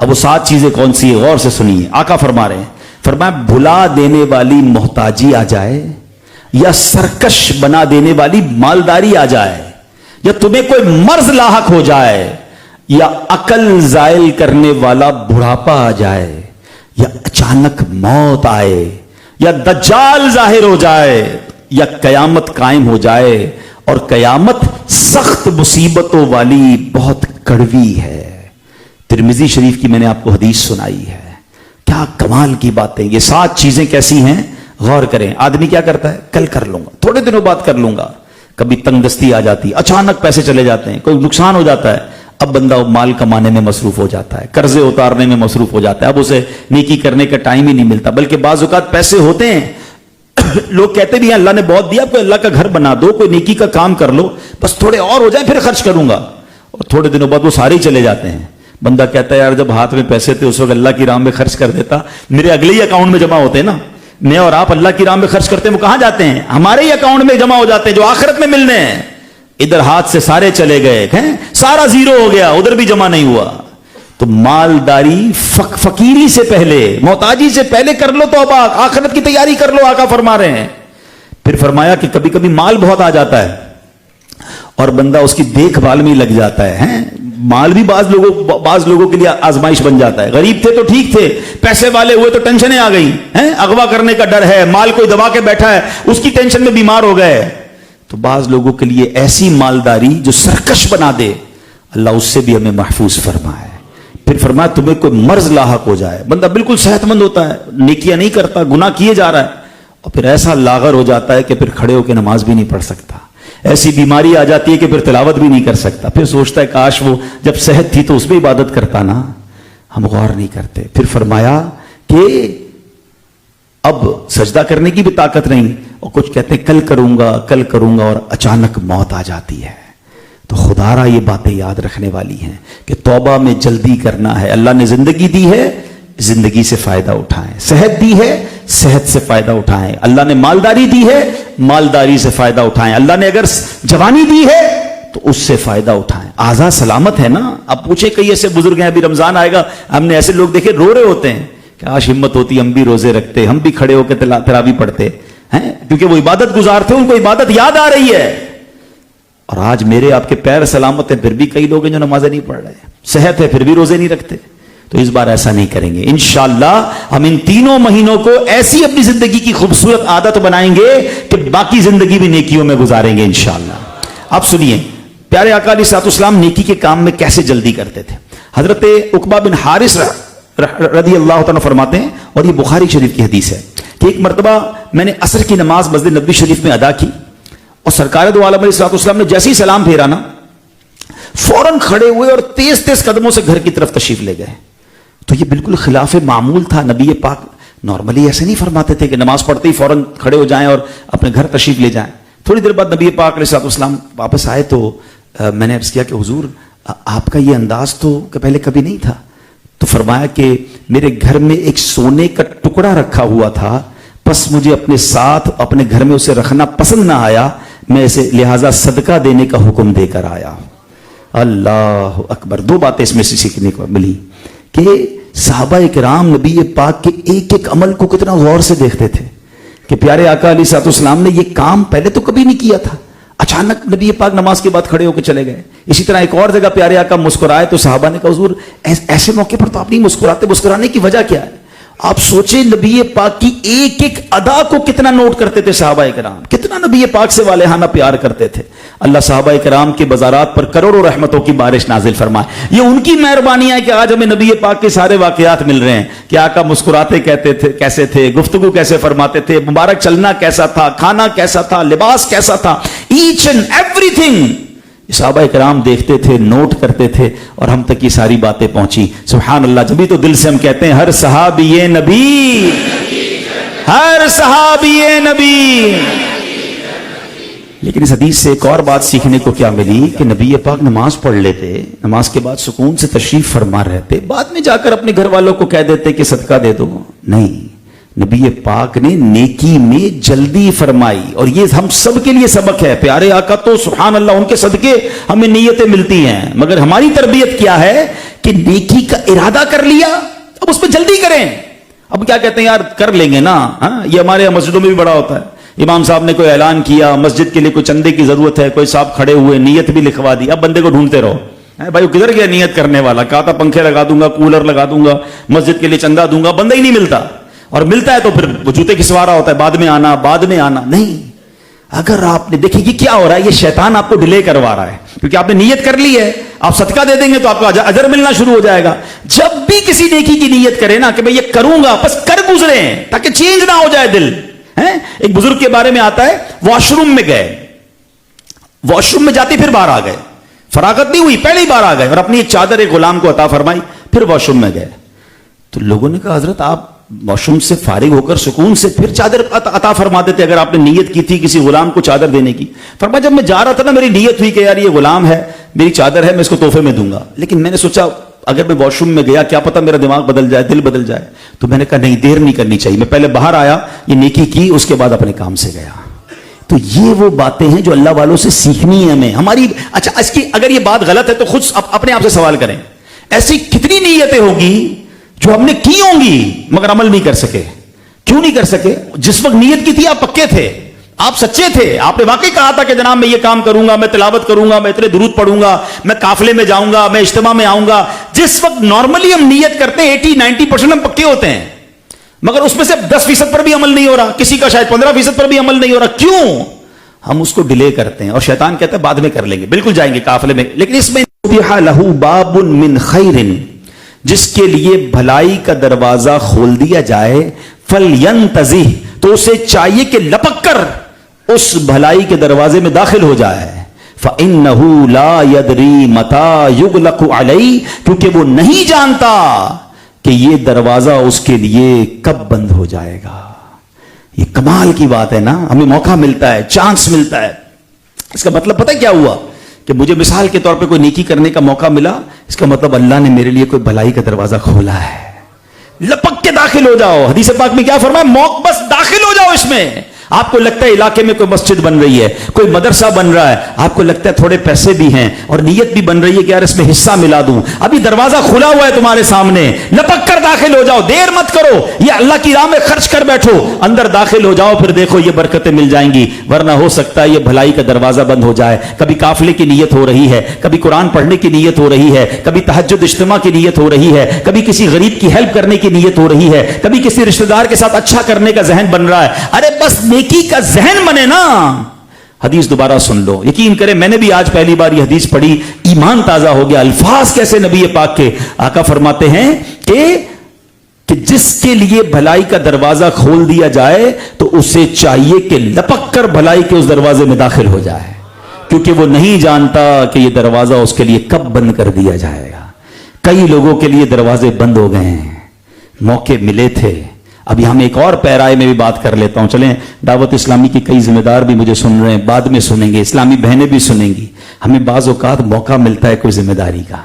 اب وہ 7 چیزیں کون سی ہے غور سے سنیے. آقا فرما رہے ہیں, فرمایا بھلا دینے والی محتاجی آ جائے, یا سرکش بنا دینے والی مالداری آ جائے, یا تمہیں کوئی مرض لاحق ہو جائے, یا عقل زائل کرنے والا بڑھاپا آ جائے, یا اچانک موت آئے, یا دجال ظاہر ہو جائے, یا قیامت قائم ہو جائے, اور قیامت سخت مصیبتوں والی بہت کڑوی ہے. ترمذی شریف کی میں نے آپ کو حدیث سنائی ہے. کیا کمال کی باتیں. یہ 7 چیزیں کیسی ہیں غور کریں. آدمی کیا کرتا ہے, کل کر لوں گا, تھوڑے دنوں بعد کر لوں گا. کبھی تنگ دستی آ جاتی, اچانک پیسے چلے جاتے ہیں, کوئی نقصان ہو جاتا ہے, اب بندہ مال کمانے میں مصروف ہو جاتا ہے, قرضے اتارنے میں مصروف ہو جاتا ہے, اب اسے نیکی کرنے کا ٹائم ہی نہیں ملتا. بلکہ بعض اوقات پیسے ہوتے ہیں, لوگ کہتے بھی ہیں اللہ نے بہت دیا, کوئی اللہ کا گھر بنا دو, کوئی نیکی کا کام کر لو, بس تھوڑے اور ہو جائیں پھر خرچ کروں گا, اور تھوڑے دنوں بعد وہ سارے ہی چلے جاتے ہیں. بندہ کہتا ہے یار جب ہاتھ میں پیسے تھے اس وقت اللہ کی راہ میں خرچ کر دیتا, میرے اگلے ہی اکاؤنٹ میں جمع ہوتے ہیں نا. میں اور آپ اللہ کی راہ میں خرچ کرتے ہیں, وہ کہاں جاتے ہیں, ہمارے ہی اکاؤنٹ میں جمع ہو جاتے ہیں جو آخرت میں ملنے ہیں. ادھر ہاتھ سے سارے چلے گئے ہیں, سارا زیرو ہو گیا, ادھر بھی جمع نہیں ہوا. تو مالداری فقیری سے پہلے, محتاجی سے پہلے کر لو توبہ, آخرت کی تیاری کر لو. آقا فرما رہے ہیں. پھر فرمایا کہ کبھی کبھی مال بہت آ جاتا ہے اور بندہ اس کی دیکھ بھال میں لگ جاتا ہے. مال بھی بعض لوگوں کے لیے آزمائش بن جاتا ہے. غریب تھے تو ٹھیک تھے, پیسے والے ہوئے تو ٹینشنیں آ گئی ہیں, اغوا کرنے کا ڈر ہے, مال کوئی دبا کے بیٹھا ہے, اس کی ٹینشن میں بیمار ہو گئے. تو بعض لوگوں کے لیے ایسی مالداری جو سرکش بنا دے, اللہ اس سے بھی ہمیں محفوظ فرمائے. پھر فرمایا تمہیں کوئی مرض لاحق ہو جائے, بندہ بالکل صحت مند ہوتا ہے, نیکیاں نہیں کرتا, گناہ کیے جا رہا ہے, اور پھر ایسا لاغر ہو جاتا ہے کہ پھر کھڑے ہو کے نماز بھی نہیں پڑھ سکتا, ایسی بیماری آ جاتی ہے کہ پھر تلاوت بھی نہیں کر سکتا. پھر سوچتا ہے کاش وہ جب صحت تھی تو اس میں عبادت کرتا نا. ہم غور نہیں کرتے. پھر فرمایا کہ اب سجدہ کرنے کی بھی طاقت نہیں, اور کچھ کہتے ہیں کل کروں گا, اور اچانک موت آ جاتی ہے. تو خدا را یہ باتیں یاد رکھنے والی ہیں کہ توبہ میں جلدی کرنا ہے. اللہ نے زندگی دی ہے, زندگی سے فائدہ اٹھائیں. صحت دی ہے, صحت سے فائدہ اٹھائیں. اللہ نے مالداری دی ہے, مالداری سے فائدہ اٹھائیں. اللہ نے اگر جوانی دی ہے تو اس سے فائدہ اٹھائیں. آزاد سلامت ہے نا. اب پوچھے کئی ایسے بزرگ ہیں, ابھی رمضان آئے گا, ہم نے ایسے لوگ دیکھے رو رہے ہوتے ہیں کہ آج ہمت ہوتی ہم بھی روزے رکھتے, ہم بھی کھڑے ہو کے تراویح پڑھتے ہیں, کیونکہ وہ عبادت گزار تھے, ان کو عبادت یاد آ رہی ہے. اور آج میرے آپ کے پیر سلامت ہیں, پھر بھی کئی لوگ ہیں جو نمازیں نہیں پڑھ رہے, صحت ہے پھر بھی روزے نہیں رکھتے. تو اس بار ایسا نہیں کریں گے انشاءاللہ. ہم ان 3 مہینوں کو ایسی اپنی زندگی کی خوبصورت عادت بنائیں گے کہ باقی زندگی بھی نیکیوں میں گزاریں گے انشاءاللہ. آپ سنیے پیارے آقا علیہ الصلوۃ والسلام نیکی کے کام میں کیسے جلدی کرتے تھے. حضرت عقبہ بن حارث رضی اللہ تعالیٰ فرماتے ہیں, اور یہ بخاری شریف کی حدیث ہے, کہ ایک مرتبہ میں نے عصر کی نماز مسجد نبوی شریف میں ادا کی, اور سرکار دو عالم علیہ الصلوۃ والسلام نے جیسے ہی سلام پھیرا نا, فوراً کھڑے ہوئے اور تیز تیز قدموں سے گھر کی طرف تشریف لے گئے. تو یہ بالکل خلاف معمول تھا. نبی پاک نارملی ایسے نہیں فرماتے تھے کہ نماز پڑھتے ہی فوراً کھڑے ہو جائیں اور اپنے گھر تشریف لے جائیں. تھوڑی دیر بعد نبی پاک علیہ الصلوۃ والسلام واپس آئے تو میں نے عرض کیا کہ حضور آپ کا یہ انداز تو پہلے کبھی نہیں تھا. تو فرمایا کہ میرے گھر میں ایک سونے کا ٹکڑا رکھا ہوا تھا, بس مجھے اپنے ساتھ اپنے گھر میں اسے رکھنا پسند نہ آیا, میں اسے لہٰذا صدقہ دینے کا حکم دے کر آیا. اللہ اکبر. 2 باتیں اس میں سے سیکھنے کو ملی کہ صحابہ کرام نبی پاک کے ایک ایک عمل کو کتنا غور سے دیکھتے تھے, کہ پیارے آقا علیہ الصلوۃ والسلام نے یہ کام پہلے تو کبھی نہیں کیا تھا, اچانک نبی پاک نماز کے بعد کھڑے ہو کے چلے گئے. اسی طرح ایک اور جگہ پیارے آقا مسکرائے تو صحابہ نے کہا حضور ایسے موقع پر تو آپ نہیں مسکراتے, مسکرانے کی وجہ کیا ہے. آپ سوچیں نبی پاک کی ایک ایک ادا کو کتنا نوٹ کرتے تھے صحابہ کرام, کتنا نبی پاک سے والہانہ پیار کرتے تھے. اللہ صحابہ کرام کے بازارات پر کروڑوں رحمتوں کی بارش نازل فرمائے. یہ ان کی مہربانی ہے کہ آج ہمیں نبی پاک کے سارے واقعات مل رہے ہیں, کہ آقا مسکراتے کہتے تھے کیسے تھے, گفتگو کیسے فرماتے تھے, مبارک چلنا کیسا تھا, کھانا کیسا تھا, لباس کیسا تھا, ایچ اینڈ ایوری تھنگ صحابہ کرام دیکھتے تھے, نوٹ کرتے تھے, اور ہم تک یہ ساری باتیں پہنچی. سبحان اللہ. جبھی تو دل سے ہم کہتے ہیں ہر صحابی نبی, ہر صحابی نبی. لیکن اس حدیث سے ایک اور بات سیکھنے کو کیا ملی کہ نبی پاک نماز پڑھ لیتے, نماز کے بعد سکون سے تشریف فرما رہتے, بعد میں جا کر اپنے گھر والوں کو کہہ دیتے کہ صدقہ دے دو. نہیں, نبی پاک نے نیکی میں جلدی فرمائی, اور یہ ہم سب کے لیے سبق ہے. پیارے آقا تو سبحان اللہ ان کے صدقے ہمیں نیتیں ملتی ہیں, مگر ہماری تربیت کیا ہے کہ کہ نیکی کا ارادہ کر لیا اب اس پہ جلدی کریں. اب کیا کہتے ہیں یار کر لیں گے نا, یہ ہمارے مسجدوں میں بھی بڑا ہوتا ہے. امام صاحب نے کوئی اعلان کیا, مسجد کے لیے کوئی چندے کی ضرورت ہے, کوئی صاحب کھڑے ہوئے, نیت بھی لکھوا دی. اب بندے کو ڈھونڈتے رہو, بھائی وہ کدھر گیا نیت کرنے والا, کہا تھا پنکھے لگا دوں گا, کولر لگا دوں گا, مسجد کے لیے چندہ دوں گا, بندہ ہی نہیں ملتا. اور ملتا ہے تو پھر وہ جوتے کی سوارا ہوتا ہے, بعد میں آنا بعد میں آنا. نہیں, اگر آپ نے دیکھیں یہ کیا ہو رہا ہے, یہ شیطان آپ کو ڈیلے کروا رہا ہے, کیونکہ آپ نے نیت کر لی ہے. آپ صدقہ دے دیں گے تو آپ کو اجر ملنا شروع ہو جائے گا. جب بھی کسی نیکی کی نیت کرے نا کہ بھئی یہ کروں گا, بس کر گزریں تاکہ چینج نہ ہو جائے دل. ایک بزرگ کے بارے میں آتا ہے, واش روم میں گئے, واش روم میں جاتے پھر باہر آ گئے, فراغت نہیں ہوئی, پہلے ہی باہر آ گئے, اور اپنی ایک چادر ایک غلام کو عطا فرمائی, پھر واش روم میں گئے. تو لوگوں نے کہا حضرت آپ واش روم سے فارغ ہو کر سکون سے پھر چادر عطا فرما دیتے اگر آپ نے نیت کی تھی کسی غلام کو چادر دینے کی. فرمایا جب میں جا رہا تھا نا میری نیت ہوئی کہ یار یہ غلام ہے, میری چادر ہے, میں اس کو تحفے میں دوں گا, لیکن میں نے سوچا اگر میں واش روم میں گیا کیا پتا میرا دماغ بدل جائے, دل بدل جائے. تو میں نے کہا نہیں, دیر نہیں کرنی چاہیے, میں پہلے باہر آیا, یہ نیکی کی, اس کے بعد اپنے کام سے گیا. تو یہ وہ باتیں ہیں جو اللہ والوں سے سیکھنی ہے ہمیں. ہماری اچھا اس کی اگر یہ بات غلط ہے تو خود اپنے آپ سے سوال کریں, ایسی کتنی نیتیں ہوگی جو ہم نے کی ہوں گی مگر عمل نہیں کر سکے. کیوں نہیں کر سکے؟ جس وقت نیت کی تھی آپ پکے تھے, آپ سچے تھے, آپ نے واقعی کہا تھا کہ جناب میں یہ کام کروں گا, میں تلاوت کروں گا, میں اتنے درود پڑھوں گا, میں قافلے میں جاؤں گا, میں اجتماع میں آؤں گا. جس وقت نارملی ہم نیت کرتے ہیں 80-90% ہم پکے ہوتے ہیں, مگر اس میں سے 10% پر بھی عمل نہیں ہو رہا, کسی کا شاید 15% پر بھی عمل نہیں ہو رہا. کیوں؟ ہم اس کو ڈیلے کرتے ہیں, اور شیطان کہتا ہے بعد میں کر لیں گے, بالکل جائیں گے قافلے میں. لیکن اس میں لہو باب من خیر, جس کے لیے بھلائی کا دروازہ کھول دیا جائے, فلینتزہ, تو اسے چاہیے کہ لپک کر اس بھلائی کے دروازے میں داخل ہو جائے. فإنہ لا یدری متی یغلق علیہ, کیونکہ وہ نہیں جانتا کہ یہ دروازہ اس کے لیے کب بند ہو جائے گا. یہ کمال کی بات ہے نا, ہمیں موقع ملتا ہے, چانس ملتا ہے. اس کا مطلب پتہ کیا ہوا کہ مجھے مثال کے طور پہ کوئی نیکی کرنے کا موقع ملا, اس کا مطلب اللہ نے میرے لیے کوئی بھلائی کا دروازہ کھولا ہے. لپک کے داخل ہو جاؤ. حدیث پاک میں کیا فرمایا, بس داخل ہو جاؤ اس میں. آپ کو لگتا ہے علاقے میں کوئی مسجد بن رہی ہے, کوئی مدرسہ بن رہا ہے, آپ کو لگتا ہے تھوڑے پیسے بھی ہیں اور نیت بھی بن رہی ہے کہ یار اس میں حصہ ملا دوں, ابھی دروازہ کھلا ہوا ہے تمہارے سامنے, لپک کر داخل ہو جاؤ, دیر مت کرو, یہ اللہ کی راہ میں خرچ کر بیٹھو, اندر داخل ہو جاؤ, پھر دیکھو یہ برکتیں مل جائیں گی. ورنہ ہو سکتا ہے یہ بھلائی کا دروازہ بند ہو جائے. کبھی قافلے کی نیت ہو رہی ہے, کبھی قرآن پڑھنے کی نیت ہو رہی ہے, کبھی تہجد اجتماع کی نیت ہو رہی ہے, کبھی کسی غریب کی ہیلپ کرنے کی نیت ہو رہی ہے, کبھی کسی رشتہ دار کے ساتھ اچھا کرنے کا ذہن بن رہا ہے. ارے بس نیکی کا ذہن بنے نا. حدیث دوبارہ سن لو, یقین کریں میں نے بھی آج پہلی بار یہ حدیث پڑھی, ایمان تازہ ہو گیا. الفاظ کیسے نبی پاک کے, آقا فرماتے ہیں کہ جس کے لیے بھلائی کا دروازہ کھول دیا جائے تو اسے چاہیے کہ لپک کر بھلائی کے اس دروازے میں داخل ہو جائے, کیونکہ وہ نہیں جانتا کہ یہ دروازہ اس کے لیے کب بند کر دیا جائے گا. کئی لوگوں کے لیے دروازے بند ہو گئے ہیں, موقع ملے تھے. ابھی ہم ایک اور پیرائے میں بھی بات کر لیتا ہوں. چلیں, دعوت اسلامی کی کئی ذمہ دار بھی مجھے سن رہے ہیں, بعد میں سنیں گے, اسلامی بہنیں بھی سنیں گی. ہمیں بعض اوقات موقع ملتا ہے کوئی ذمہ داری کا,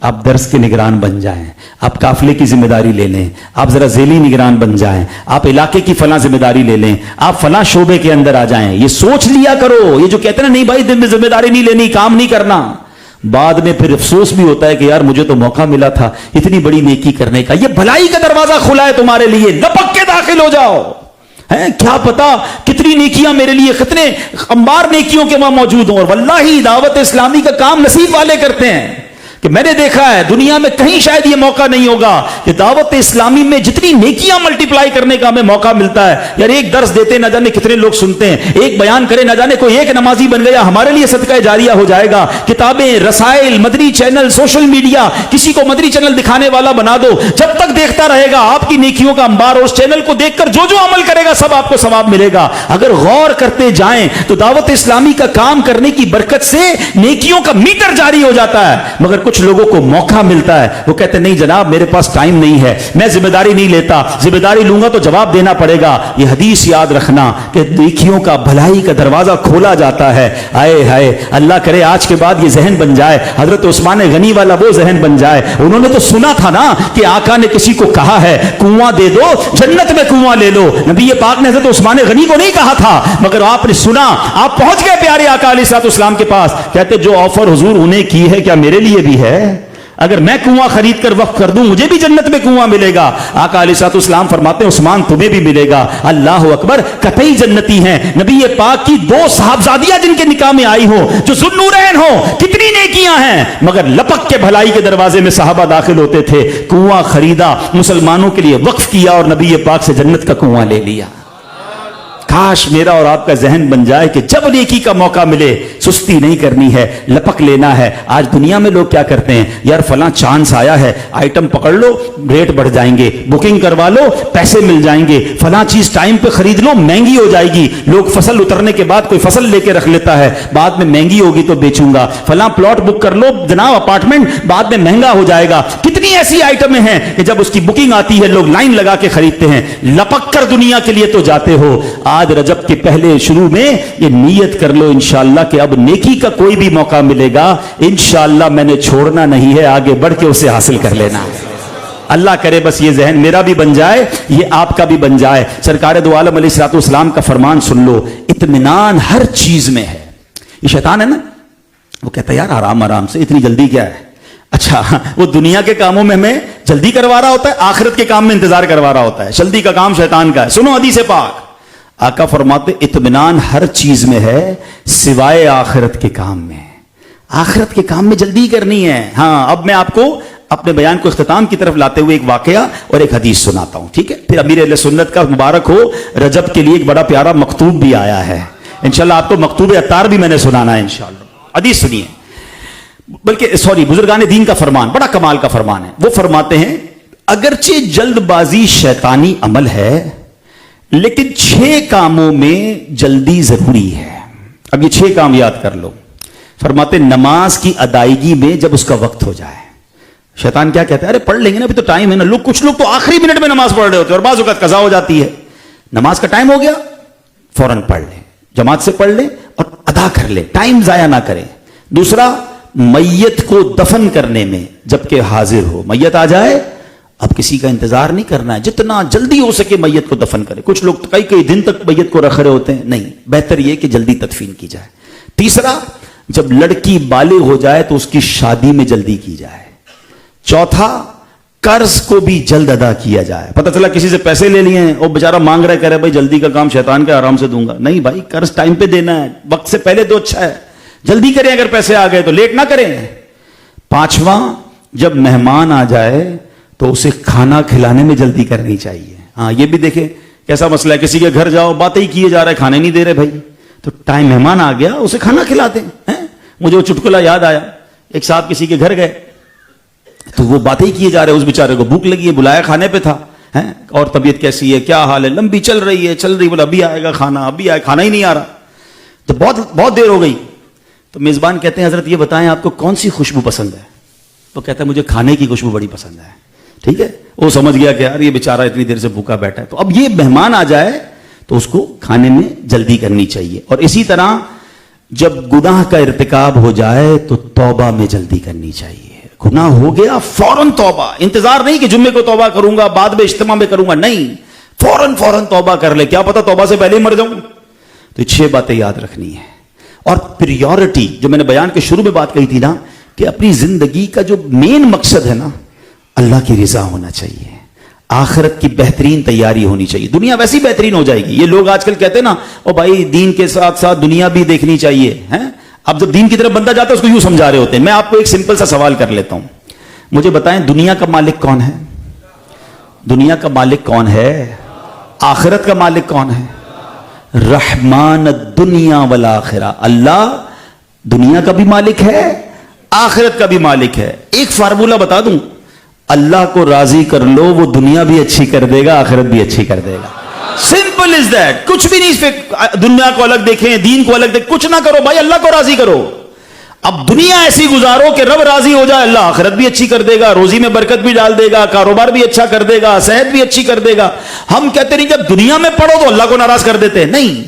آپ درس کے نگران بن جائیں, آپ قافلے کی ذمہ داری لے لیں, آپ ذرا ذیلی نگران بن جائیں, آپ علاقے کی فلاں ذمہ داری لے لیں, آپ فلاں شعبے کے اندر آ جائیں. یہ سوچ لیا کرو, یہ جو کہتے ہیں نا نہیں بھائی دن میں ذمہ داری نہیں لینی, کام نہیں کرنا, بعد میں پھر افسوس بھی ہوتا ہے کہ یار مجھے تو موقع ملا تھا اتنی بڑی نیکی کرنے کا. یہ بھلائی کا دروازہ کھلا ہے تمہارے لیے, لپک کے داخل ہو جاؤ. کیا پتا کتنی نیکیاں میرے لیے, کتنے انبار نیکیوں کے وہاں موجود ہوں. اور واللہ دعوت اسلامی کا کام نصیب والے کرتے ہیں, کہ میں نے دیکھا ہے دنیا میں کہیں شاید یہ موقع نہیں ہوگا کہ دعوت اسلامی میں جتنی نیکیاں ملٹیپلائی کرنے کا ہمیں موقع ملتا ہے. یار ایک درس دیتے نہ جانے کتنے لوگ سنتے ہیں, ایک بیان کرے نہ جانے کوئی ایک نمازی بن گیا, ہمارے لیے صدقہ جاریہ ہو جائے گا. کتابیں, رسائل, مدنی چینل, سوشل میڈیا, کسی کو مدنی چینل دکھانے والا بنا دو, جب تک دیکھتا رہے گا آپ کی نیکیوں کا انبار. اس چینل کو دیکھ کر جو عمل کرے گا سب آپ کو ثواب ملے گا. اگر غور کرتے جائیں تو دعوت اسلامی کا کام کرنے کی برکت سے نیکیوں کا میٹر جاری ہو جاتا ہے. مگر کچھ لوگوں کو موقع ملتا ہے, وہ کہتے ہیں نہیں جناب میرے پاس ٹائم نہیں ہے, میں ذمہ داری نہیں لیتا, ذمہ داری لوں گا تو جواب دینا پڑے گا. یہ حدیث یاد رکھنا کہ نیکیوں کا بھلائی کا دروازہ کھولا جاتا ہے. آئے ہائے, اللہ کرے آج کے بعد یہ ذہن بن جائے, حضرت عثمان غنی والا وہ ذہن بن جائے. انہوں نے تو سنا تھا نا کہ آقا نے کسی کو کہا ہے کنواں دے دو, جنت میں کنواں لے لو. نبی پاک نے حضرت عثمان غنی کو نہیں کہا تھا, مگر آپ نے سنا, آپ پہنچ گئے پیارے آقا علیہ الصلوۃ والسلام کے پاس. کہتے جو آفر حضور انہیں کی ہے کیا میرے لیے بھی ہے؟ اگر میں کنواں خرید کر وقف کر دوں مجھے بھی جنت میں کنواں ملے گا. آقا علیہ الصلوۃ والسلام فرماتے ہیں عثمان تمہیں بھی ملے گا. اللہ اکبر, قطعی جنتی ہیں. نبی پاک کی 2 صاحبزادیاں جن کے نکاح میں آئی ہو, جو ذوالنورین ہو, کتنی نیکیاں ہیں, مگر لپک کے بھلائی کے دروازے میں صحابہ داخل ہوتے تھے. کنواں خریدا, مسلمانوں کے لیے وقف کیا اور نبی پاک سے جنت کا کنواں لے لیا. کاش میرا اور آپ کا ذہن بن جائے کہ جب نیکی کا موقع ملے سستی نہیں کرنی ہے, لپک لینا ہے. آج دنیا میں لوگ کیا کرتے ہیں, یار فلاں چانس آیا ہے, آئٹم پکڑ لو ریٹ بڑھ جائیں گے, بکنگ کروا لو پیسے مل جائیں گے, فلاں چیز ٹائم پہ خرید لو مہنگی ہو جائے گی. لوگ فصل اترنے کے بعد کوئی فصل لے کے رکھ لیتا ہے, بعد میں مہنگی ہوگی تو بیچوں گا. فلاں پلاٹ بک کر لو جناب اپارٹمنٹ, بعد میں مہنگا ہو جائے گا. کتنی ایسی آئٹمیں ہیں کہ جب اس کی بکنگ آتی ہے لوگ لائن لگا کے خریدتے ہیں. لپک کر دنیا کے لیے تو جاتے ہو. آج رجب کے پہلے شروع میں یہ نیت کر لو انشاءاللہ کہ اب نیکی کا کوئی بھی موقع ملے گا انشاءاللہ میں نے چھوڑنا نہیں ہے, آگے بڑھ کے اسے حاصل کر لینا. اللہ کرے بس یہ ذہن میرا بھی بن جائے, یہ آپ کا بھی بن جائے. سرکار دو عالم علیہ الصلوۃ والسلام کا فرمان سن لو, اطمینان ہر چیز میں ہے. یہ شیطان ہے نا, وہ کہتا ہے یار آرام آرام سے, اتنی جلدی کیا ہے. اچھا وہ دنیا کے کاموں میں ہمیں جلدی کروا رہا ہوتا ہے, آخرت کے کام میں انتظار کروا رہا ہوتا ہے. جلدی کا کام شیطان کا ہے. سنو حدیث پاک, آقا فرماتے اطمینان ہر چیز میں ہے سوائے آخرت کے کام میں. آخرت کے کام میں جلدی کرنی ہے. ہاں اب میں آپ کو اپنے بیان کو اختتام کی طرف لاتے ہوئے ایک واقعہ اور ایک حدیث سناتا ہوں, ٹھیک ہے. پھر امیر اہل سنت کا مبارک ہو رجب کے لیے ایک بڑا پیارا مکتوب بھی آیا ہے. انشاءاللہ آپ کو مکتوب عطار بھی میں نے سنانا ہے انشاءاللہ. حدیث سنیے, بلکہ سوری بزرگان دین کا فرمان, بڑا کمال کا فرمان ہے. وہ فرماتے ہیں اگرچہ جلد بازی شیطانی عمل ہے لیکن 6 کاموں میں جلدی ضروری ہے. اب یہ 6 کام یاد کر لو. فرماتے نماز کی ادائیگی میں جب اس کا وقت ہو جائے, شیطان کیا کہتا ہے, ارے پڑھ لیں گے نا ابھی تو ٹائم ہے نا. لوگ کچھ لوگ تو آخری منٹ میں نماز پڑھ رہے ہوتے ہیں اور بعض اوقات قضا ہو جاتی ہے. نماز کا ٹائم ہو گیا فوراً پڑھ لیں, جماعت سے پڑھ لیں اور ادا کر لیں, ٹائم ضائع نہ کریں. دوسرا میت کو دفن کرنے میں جبکہ حاضر ہو, میت آ جائے اب کسی کا انتظار نہیں کرنا ہے, جتنا جلدی ہو سکے میت کو دفن کرے. کچھ لوگ کئی دن تک میت کو رکھ رہے ہوتے ہیں, نہیں, بہتر یہ کہ جلدی تدفین کی جائے. تیسرا جب لڑکی بالغ ہو جائے تو اس کی شادی میں جلدی کی جائے. چوتھا قرض کو بھی جلد ادا کیا جائے. پتہ چلا کسی سے پیسے لے لیے ہیں, وہ بیچارہ مانگ رہا ہے, کہہ رہا ہے بھائی جلدی کا کام شیطان کا, آرام سے دوں گا. نہیں بھائی, قرض ٹائم پہ دینا ہے, وقت سے پہلے تو اچھا ہے, جلدی کریں. اگر پیسے آ گئے تو لیٹ نہ کریں. پانچواں جب مہمان آ جائے تو اسے کھانا کھلانے میں جلدی کرنی چاہیے. ہاں یہ بھی دیکھیں کیسا مسئلہ ہے, کسی کے گھر جاؤ باتیں ہی کیے جا رہے, کھانے نہیں دے رہے بھائی, تو ٹائم مہمان آ گیا اسے کھانا کھلا دیں. مجھے وہ چٹکلا یاد آیا, ایک صاحب کسی کے گھر گئے تو وہ باتیں ہی کیے جا رہے, اس بیچارے کو بھوک لگی ہے, بلایا کھانے پہ تھا, اور طبیعت کیسی ہے, کیا حال ہے, لمبی چل رہی, بولا ابھی آئے گا کھانا, ابھی آئے, کھانا ہی نہیں آ رہا. تو بہت دیر ہو گئی. تو میزبان کہتے ہیں حضرت یہ بتائیں آپ کو کون سی خوشبو پسند ہے. تو کہتا ہے مجھے کھانے کی خوشبو بڑی پسند ہے. ٹھیک ہے, وہ سمجھ گیا کہ یار یہ بیچارہ اتنی دیر سے بھوکا بیٹھا ہے, تو اب یہ مہمان آ جائے تو اس کو کھانے میں جلدی کرنی چاہیے. اور اسی طرح جب گناہ کا ارتکاب ہو جائے تو توبہ میں جلدی کرنی چاہیے. گناہ ہو گیا فوراً توبہ, انتظار نہیں کہ جمعے کو توبہ کروں گا بعد میں اجتماع میں کروں گا, نہیں, فوراً توبہ کر لے, کیا پتا توبہ سے پہلے ہی مر جاؤں. تو 6 باتیں یاد رکھنی ہے. اور پریورٹی, جو میں نے بیان کے شروع میں بات کہی تھی نا, کہ اپنی زندگی کا جو مین مقصد ہے نا, اللہ کی رضا ہونا چاہیے, آخرت کی بہترین تیاری ہونی چاہیے. دنیا ویسی بہترین ہو جائے گی. یہ لوگ آج کل کہتے ہیں نا او بھائی دین کے ساتھ ساتھ دنیا بھی دیکھنی چاہیے. اب جب دین کی طرف بندہ جاتا ہے اس کو یوں سمجھا رہے ہوتے ہیں. میں آپ کو ایک سمپل سا سوال کر لیتا ہوں, مجھے بتائیں دنیا کا مالک کون ہے؟ دنیا کا مالک کون ہے؟ آخرت کا مالک کون ہے؟ رحمان الدنیا والآخرہ. اللہ دنیا کا بھی مالک ہے, آخرت کا بھی مالک ہے. ایک فارمولہ بتا دوں, اللہ کو راضی کر لو, وہ دنیا بھی اچھی کر دے گا, آخرت بھی اچھی کر دے گا. Simple is that. کچھ بھی نہیں, دنیا کو الگ دیکھیں, دین کو الگ دیکھیں, کچھ نہ کرو بھائی, اللہ کو راضی کرو. اب دنیا ایسی گزارو کہ رب راضی ہو جائے, اللہ آخرت بھی اچھی کر دے گا, روزی میں برکت بھی ڈال دے گا, کاروبار بھی اچھا کر دے گا, صحت بھی اچھی کر دے گا. ہم کہتے نہیں جب دنیا میں پڑھو تو اللہ کو ناراض کر دیتے ہیں. نہیں,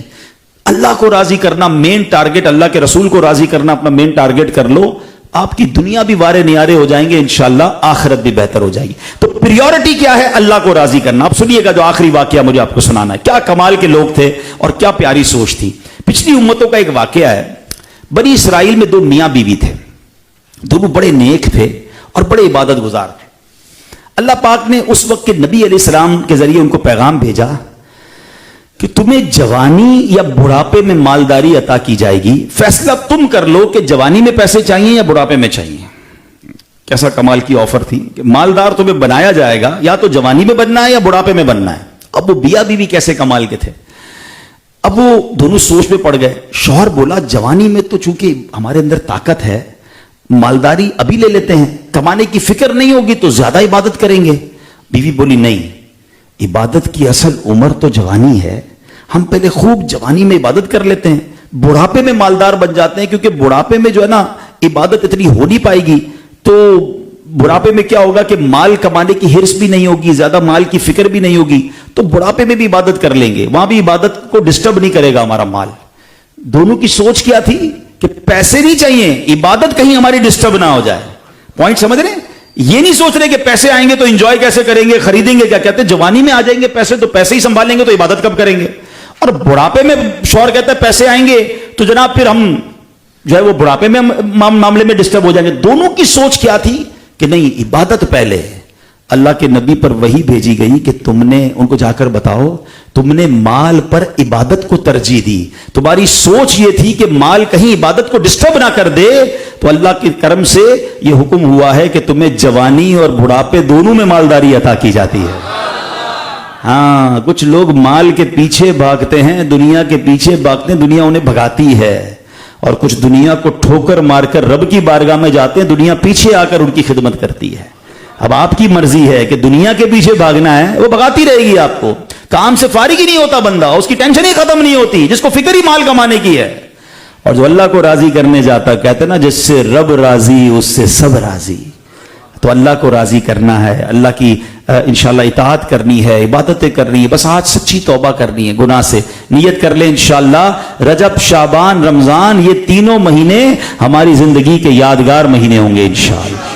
اللہ کو راضی کرنا مین ٹارگٹ, اللہ کے رسول کو راضی کرنا اپنا مین ٹارگٹ کر لو, آپ کی دنیا بھی وارے نیارے ہو جائیں گے, انشاءاللہ آخرت بھی بہتر ہو جائے گی. تو پریورٹی کیا ہے؟ اللہ کو راضی کرنا. اب سنیے گا جو آخری واقعہ مجھے آپ کو سنانا ہے. کیا کمال کے لوگ تھے اور کیا پیاری سوچ تھی. پچھلی امتوں کا ایک واقعہ ہے. بنی اسرائیل میں 2 میاں بیوی تھے, دونوں بڑے نیک تھے اور بڑے عبادت گزار تھے. اللہ پاک نے اس وقت کے نبی علیہ السلام کے ذریعے ان کو پیغام بھیجا کہ تمہیں جوانی یا بڑھاپے میں مالداری عطا کی جائے گی, فیصلہ تم کر لو کہ جوانی میں پیسے چاہیے یا بڑھاپے میں چاہیے. کیسا کمال کی آفر تھی کہ مالدار تمہیں بنایا جائے گا, یا تو جوانی میں بننا ہے یا بڑھاپے میں بننا ہے. اب وہ بیوی بیوی کیسے کمال کے تھے. اب وہ دونوں سوچ میں پڑ گئے. شوہر بولا جوانی میں تو چونکہ ہمارے اندر طاقت ہے, مالداری ابھی لے لیتے ہیں, کمانے کی فکر نہیں ہوگی تو زیادہ عبادت کریں گے. بیوی بولی نہیں, عبادت کی اصل عمر تو جوانی ہے, ہم پہلے خوب جوانی میں عبادت کر لیتے ہیں, بڑھاپے میں مالدار بن جاتے ہیں, کیونکہ بڑھاپے میں جو ہے نا عبادت اتنی ہو نہیں پائے گی. تو بڑھاپے میں کیا ہوگا کہ مال کمانے کی ہرس بھی نہیں ہوگی, زیادہ مال کی فکر بھی نہیں ہوگی, تو بڑھاپے میں بھی عبادت کر لیں گے, وہاں بھی عبادت کو ڈسٹرب نہیں کرے گا ہمارا مال. دونوں کی سوچ کیا تھی کہ پیسے نہیں چاہیے, عبادت کہیں ہماری ڈسٹرب نہ ہو جائے. پوائنٹ سمجھ رہے ہیں؟ یہ نہیں سوچ رہے کہ پیسے آئیں گے تو انجوائے کیسے کریں گے, خریدیں گے کیا. کہتے ہیں جوانی میں آ جائیں گے پیسے تو پیسے ہی سنبھالیں گے تو عبادت کب کریں گے. اور بڑھاپے میں شوہر کہتا ہے پیسے آئیں گے تو جناب پھر ہم جو ہے وہ بڑھاپے میں معاملے میں ڈسٹرب ہو جائیں گے. دونوں کی سوچ کیا تھی کہ نہیں, عبادت پہلے. اللہ کے نبی پر وحی بھیجی گئی کہ تم نے ان کو جا کر بتاؤ تم نے مال پر عبادت کو ترجیح دی, تمہاری سوچ یہ تھی کہ مال کہیں عبادت کو ڈسٹرب نہ کر دے, تو اللہ کے کرم سے یہ حکم ہوا ہے کہ تمہیں جوانی اور بڑھاپے دونوں میں مالداری عطا کی جاتی ہے. ہاں, کچھ لوگ مال کے پیچھے بھاگتے ہیں, دنیا کے پیچھے بھاگتے ہیں, دنیا انہیں بھگاتی ہے, اور کچھ دنیا کو ٹھوکر مار کر رب کی بارگاہ میں جاتے ہیں, دنیا پیچھے آ کر ان کی خدمت کرتی ہے. اب آپ کی مرضی ہے کہ دنیا کے پیچھے بھاگنا ہے, وہ بھگاتی رہے گی آپ کو. کام سے فارغ ہی نہیں ہوتا بندہ, اس کی ٹینشن ہی ختم نہیں ہوتی, جس کو فکر ہی مال کمانے کی ہے. اور جو اللہ کو راضی کرنے جاتا, کہتے نا جس سے رب راضی اس سے سب راضی. تو اللہ کو راضی کرنا ہے, اللہ کی انشاءاللہ اطاعت کرنی ہے, عبادتیں کرنی ہے. بس آج سچی توبہ کرنی ہے گناہ سے. نیت کر لیں انشاءاللہ رجب, شعبان, رمضان, یہ تینوں مہینے ہماری زندگی کے یادگار مہینے ہوں گے انشاءاللہ.